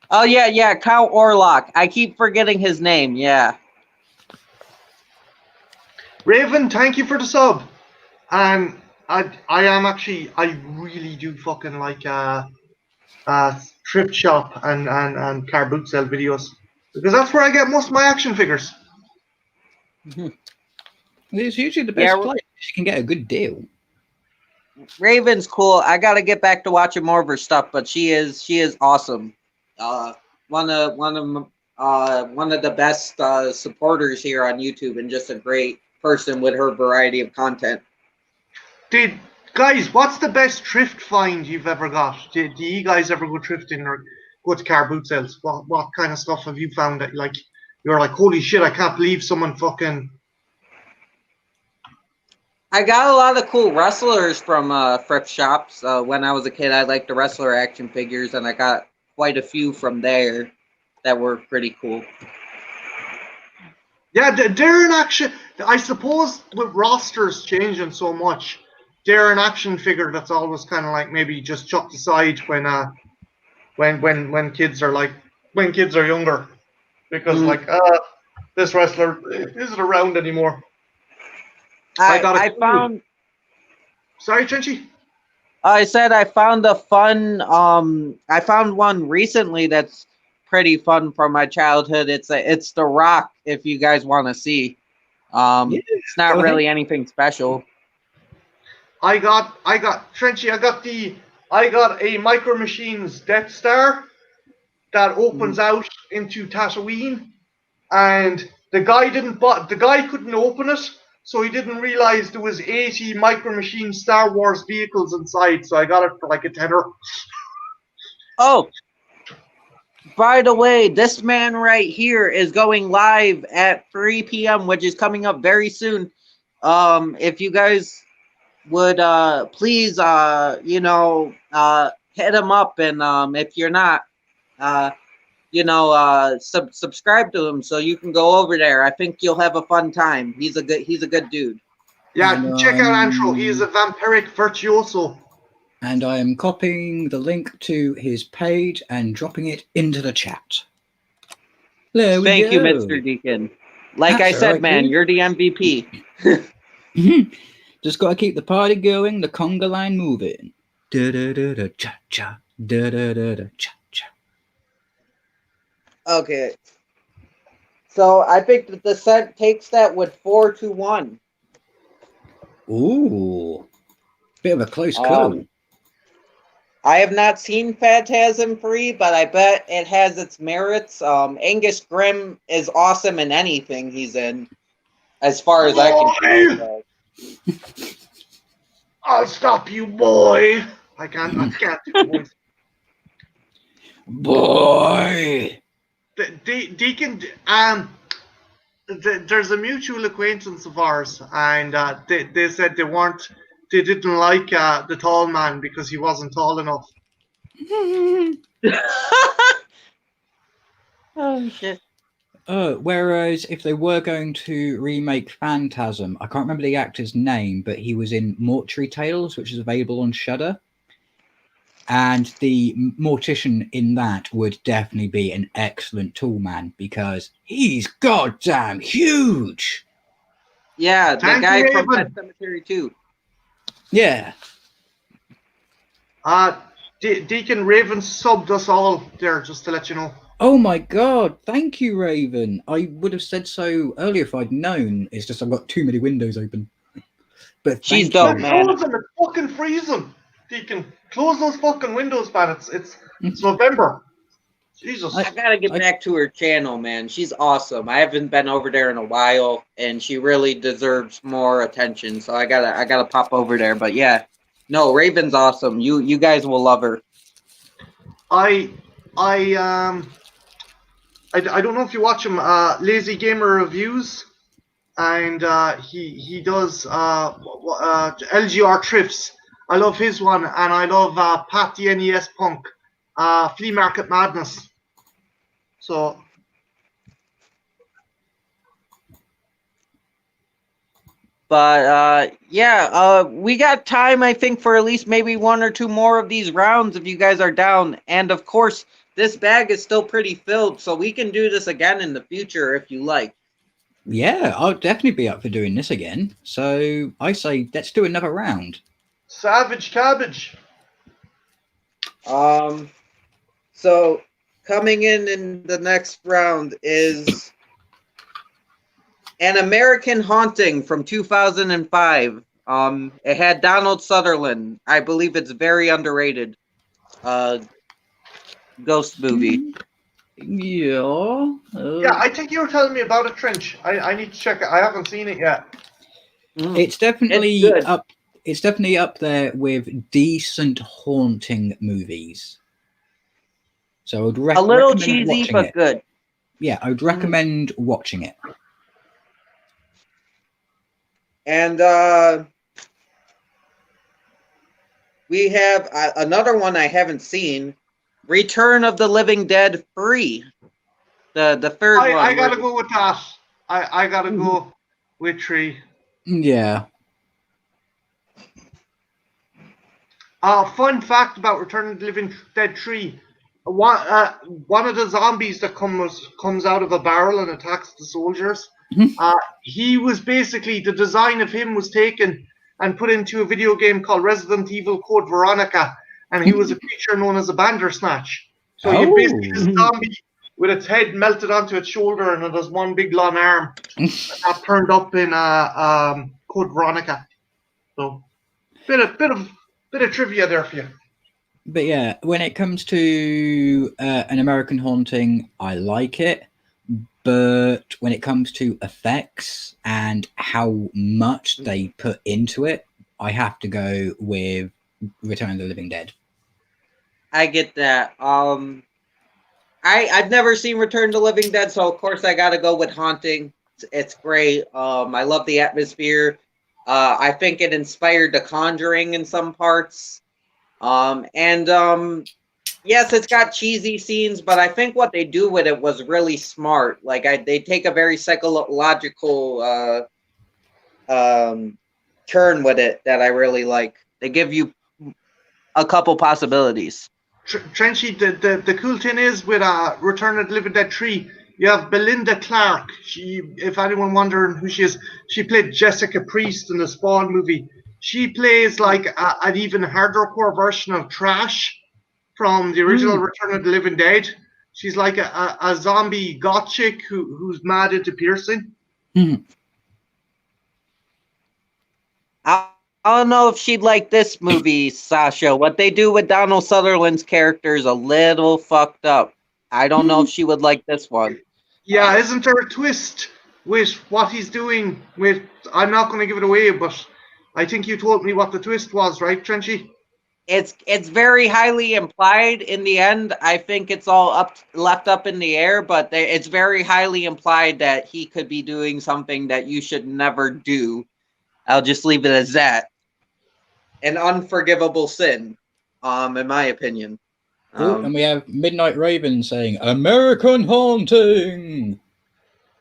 Oh yeah, Count Orlok. I keep forgetting his name. Yeah. Raven, thank you for the sub. And I am actually, I really do fucking like thrift shop and car boot sale videos because that's where I get most of my action figures. It's usually the best Yeah, place. You can get a good deal. Raven's cool. I gotta get back to watching more of her stuff, but she is awesome. Uh, one of the best supporters here on YouTube, and just a great person with her variety of content. Did guys, what's the best thrift find you've ever got? Do you guys ever go thrifting or go to car boot sales? What kind of stuff have you found that like you're like, holy shit, I can't believe someone fucking. I got a lot of cool wrestlers from thrift shops. When I was a kid, I liked the wrestler action figures, and I got quite a few from there that were pretty cool. Yeah, they're an action. I suppose with rosters changing so much, they're an action figure that's always kind of like maybe just chucked aside when kids are like when kids are younger, because like this wrestler isn't around anymore. I found. Sorry, Trenchy. I said I found a fun. I found one recently that's pretty fun from my childhood. It's The Rock. If you guys want to see, Yeah, it's not go ahead. really anything special. I got Trenchy. I got a Micro Machines Death Star that opens out into Tatooine, and the guy couldn't open it, so he didn't realize there was 80 Micro Machine Star Wars vehicles inside. So I got it for like a tenner. Oh, by the way, this man right here is going live at 3 p.m., which is coming up very soon. If you guys would please hit him up, and if you're not, subscribe to him so you can go over there. I think you'll have a fun time. He's a good dude. Yeah, check out Antro. He is a vampiric virtuoso. And I am copying the link to his page and dropping it into the chat. There we Thank go. you, Mr. Deacon. Like That's I said, all right, man, dude. you're the MVP. Just got to keep the party going, the conga line moving. Da da da da cha cha. Da da da da cha cha. Okay. So I think that the set takes that with 4-1. Ooh. Bit of a close call. I have not seen Phantasm 3, but I bet it has its merits. Angus Grimm is awesome in anything he's in, as far as I can tell. I'll stop you, boy. I can't do the voice. Boy. Deacon, there's a mutual acquaintance of ours, and they said they didn't like the tall man because he wasn't tall enough. Oh shit! Whereas if they were going to remake Phantasm, I can't remember the actor's name, but he was in Mortuary Tales, which is available on Shudder. And the mortician in that would definitely be an excellent toolman because he's goddamn huge. Yeah, the Thank guy you, from Raven. Pet Cemetery 2. Yeah. Deacon Raven subbed us all there, just to let you know. Oh my god, thank you, Raven. I would have said so earlier if I'd known. It's just I've got too many windows open. But She's thank dope, you. man. Close them, it's fucking freezing. Deacon, close those fucking windows, man. It's November. Jesus. I gotta get back to her channel, man. She's awesome. I haven't been over there in a while, and she really deserves more attention. So I gotta pop over there. But yeah, no, Raven's awesome. You guys will love her. I don't know if you watch him, Lazy Gamer Reviews, and he does LGR Trips. I love his one, and I love Pat the NES Punk, Flea Market Madness. So. But we got time, I think, for at least maybe one or two more of these rounds if you guys are down. And of course, this bag is still pretty filled, so we can do this again in the future if you like. Yeah, I'll definitely be up for doing this again. So I say let's do another round. Savage cabbage. So coming in the next round is An American Haunting from 2005. It had Donald Sutherland. I believe it's very underrated. Ghost movie. Yeah. Yeah, I think you were telling me about it, Trench. I need to check it. I haven't seen it yet. It's definitely It's good. up. It's definitely up there with decent haunting movies. So I would A little recommend cheesy, watching but it. good. Yeah, I would recommend watching it. And we have another one I haven't seen, Return of the Living Dead Free. The third one. I gotta go with that. I gotta go with 3. Yeah. Fun fact about Return of the Living Dead 3. One of the zombies that comes out of a barrel and attacks the soldiers. He was basically, the design of him was taken and put into a video game called Resident Evil Code Veronica, and he was a creature known as a Bandersnatch. So you basically this zombie with its head melted onto its shoulder, and it has one big long arm that turned up in Code Veronica. So bit of trivia there for you. But yeah, when it comes to An American Haunting, I like it. But when it comes to effects and how much they put into it, I have to go with Return of the Living Dead. I get that. I've never seen Return of the Living Dead, so of course I gotta go with Haunting. It's great. I love the atmosphere. I think it inspired The Conjuring in some parts. Yes, it's got cheesy scenes, but I think what they do with it was really smart. Like they take a very psychological turn with it that I really like. They give you a couple possibilities. Trenchy, the cool thing is with Return of the Living Dead 3, you have Belinda Clark. She, if anyone wondering who she is, she played Jessica Priest in the Spawn movie. She plays like an even harder core version of Trash from the original Return of the Living Dead. She's like a zombie goth chick who's mad into piercing. I don't know if she'd like this movie, Sasha. What they do with Donald Sutherland's character is a little fucked up. I don't know if she would like this one. Yeah, isn't there a twist with what he's doing with... I'm not going to give it away, but I think you told me what the twist was, right, Trenchy? It's very highly implied in the end. I think it's all left up in the air, but it's very highly implied that he could be doing something that you should never do. I'll just leave it as that. An unforgivable sin, in my opinion. And we have Midnight Raven saying, American Haunting!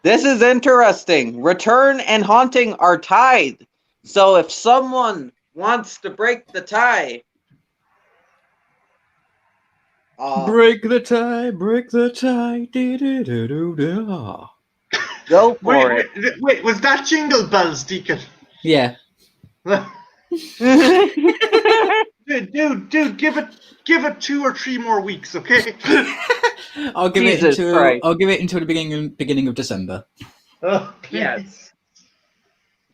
This is interesting. Return and Haunting are tied. So if someone wants to break the tie... break the tie, break the tie, do-do-do-do-do. Go for it. Wait, was that Jingle Bells, Deacon? Yeah. Dude, give it 2 or 3 more weeks, okay? I'll give it until the beginning of December. Yes.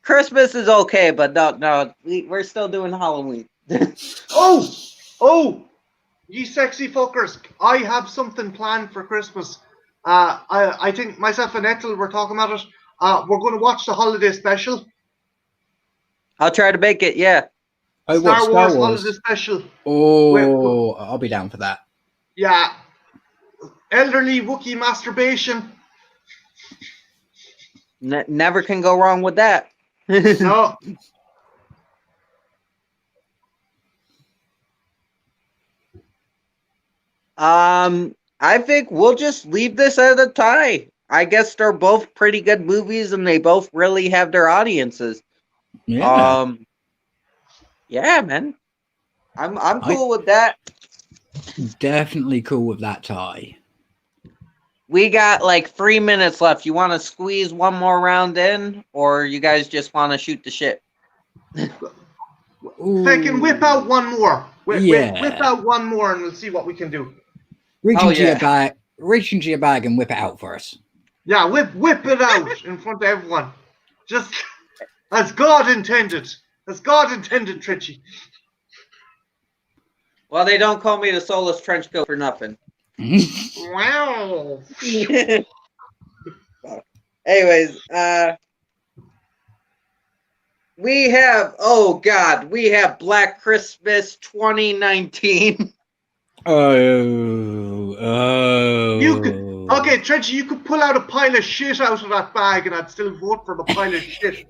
Christmas is okay, but no, we're still doing Halloween. Oh, ye sexy fuckers! I have something planned for Christmas. I think myself and Ethel were talking about it. We're going to watch the holiday special. I'll try to make it. Yeah. Star Wars holiday special. Oh, I'll be down for that. Yeah. Elderly Wookiee masturbation. Never can go wrong with that. No. I think we'll just leave this at a tie. I guess they're both pretty good movies, and they both really have their audiences. Yeah. Yeah, man. I'm cool with that. Definitely cool with that tie. We got like 3 minutes left. You want to squeeze one more round in, or you guys just want to shoot the shit? Fucking whip out one more. Whip Yeah. out one more, and we'll see what we can do. Reach Oh, into your yeah. bag. Reach into your bag and whip it out for us. Yeah, whip it out in front of everyone. Just as God intended. As God intended, Tritchy. Well, they don't call me the soulless trench coat for nothing. Wow. Anyways, we have we have Black Christmas 2019. Okay, Tritchy, you could pull out a pile of shit out of that bag, and I'd still vote for the pile of shit.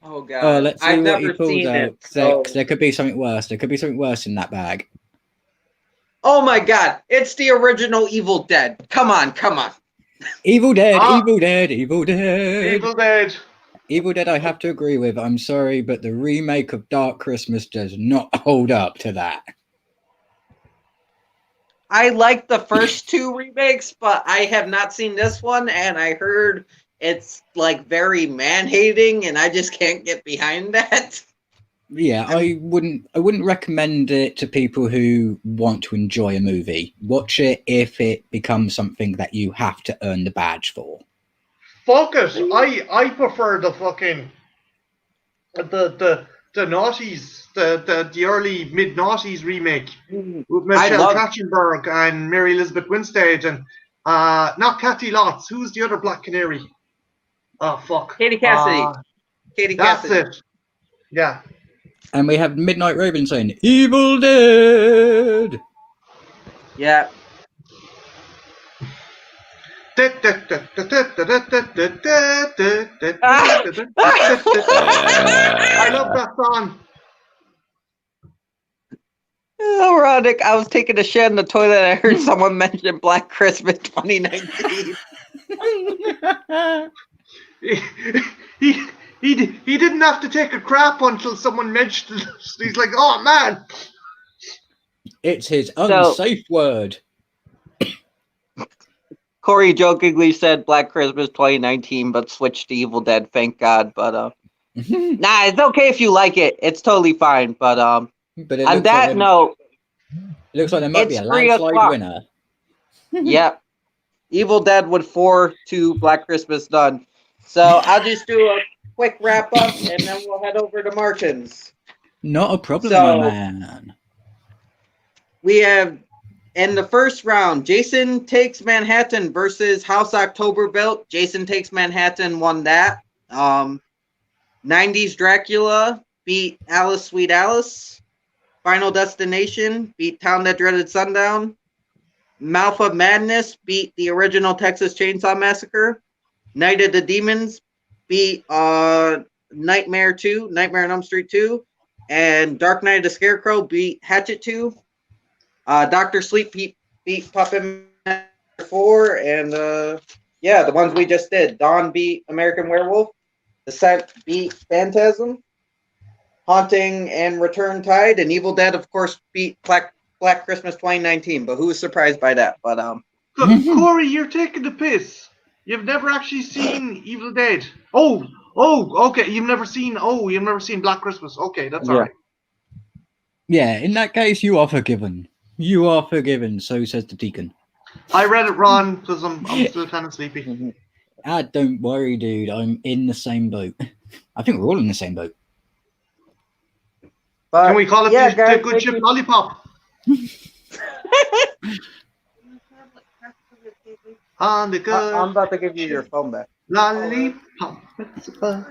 Oh god, let's see I've what he never pulls seen out. it. So... There could be something worse. There could be something worse in that bag. Oh my god, it's the original Evil Dead. Come on. Evil Dead, Evil Dead, Evil Dead. Evil Dead. Evil Dead, I have to agree with. I'm sorry, but the remake of Dark Christmas does not hold up to that. I like the first two remakes, but I have not seen this one, and I heard it's like very man-hating, and I just can't get behind that. Yeah, I wouldn't recommend it to people who want to enjoy a movie. Watch it if it becomes something that you have to earn the badge for. Focus. I prefer the fucking the noughties, the early mid noughties remake with Michelle Trachtenberg and Mary Elizabeth Winstead and not Kathy Lotz. Who's the other Black Canary? Oh fuck. Katie Cassidy. That's it. Yeah. And we have Midnight Raven saying Evil Dead. Yeah. I love that song. Ironic. I was taking a shit in the toilet and I heard someone mention Black Christmas 2019. He didn't have to take a crap until someone mentioned it. He's like, oh man. It's his unsafe word. Corey jokingly said Black Christmas 2019, but switched to Evil Dead, thank God. But nah, it's okay if you like it. It's totally fine. But on that note, it looks like there might be a landslide winner. Yep. Evil Dead with 4-2 Black Christmas done. So I'll just do a quick wrap up and then we'll head over to Martin's. Not a problem, my man. We have in the first round, Jason Takes Manhattan versus House October Built. Jason Takes Manhattan won that. 90s Dracula beat Alice Sweet Alice. Final Destination beat Town That Dreaded Sundown. Mouth of Madness beat the original Texas Chainsaw Massacre. Night of the Demons beat Nightmare 2, Nightmare on Elm Street 2. And Dark Knight of the Scarecrow beat Hatchet 2. Dr. Sleep beat Puppet 4. And the ones we just did. Dawn beat American Werewolf. Descent beat Phantasm. Haunting and Return Tide. And Evil Dead, of course, beat Black Christmas 2019. But who was surprised by that? But Corey, you're taking the piss. You've never actually seen Evil Dead. Oh, okay. You've never seen Black Christmas. Okay, that's all right. Yeah, in that case, you are forgiven. You are forgiven, so says the deacon. I read it wrong because I'm still kind of sleepy. Don't worry, dude. I'm in the same boat. I think we're all in the same boat. Can we call it the Good Chip Lollipop? On the good. I'm about to give you your phone back. Lollipop. Oh,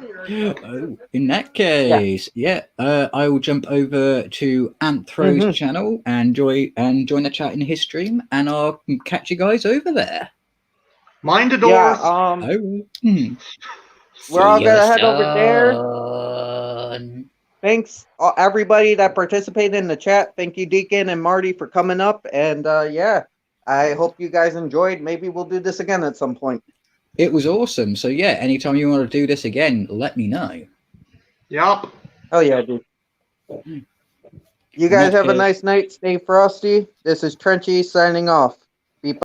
in that case, I will jump over to Anthro's channel and join the chat in his stream, and I'll catch you guys over there. Mind the doors. We're all gonna head over there. Thanks everybody that participated in the chat. Thank you, Deacon and Marty, for coming up, and I hope you guys enjoyed. Maybe we'll do this again at some point. It was awesome. So anytime you want to do this again, let me know. Yup. Oh yeah, dude. You In guys that have a case, nice night. Stay frosty. This is Trenchy signing off.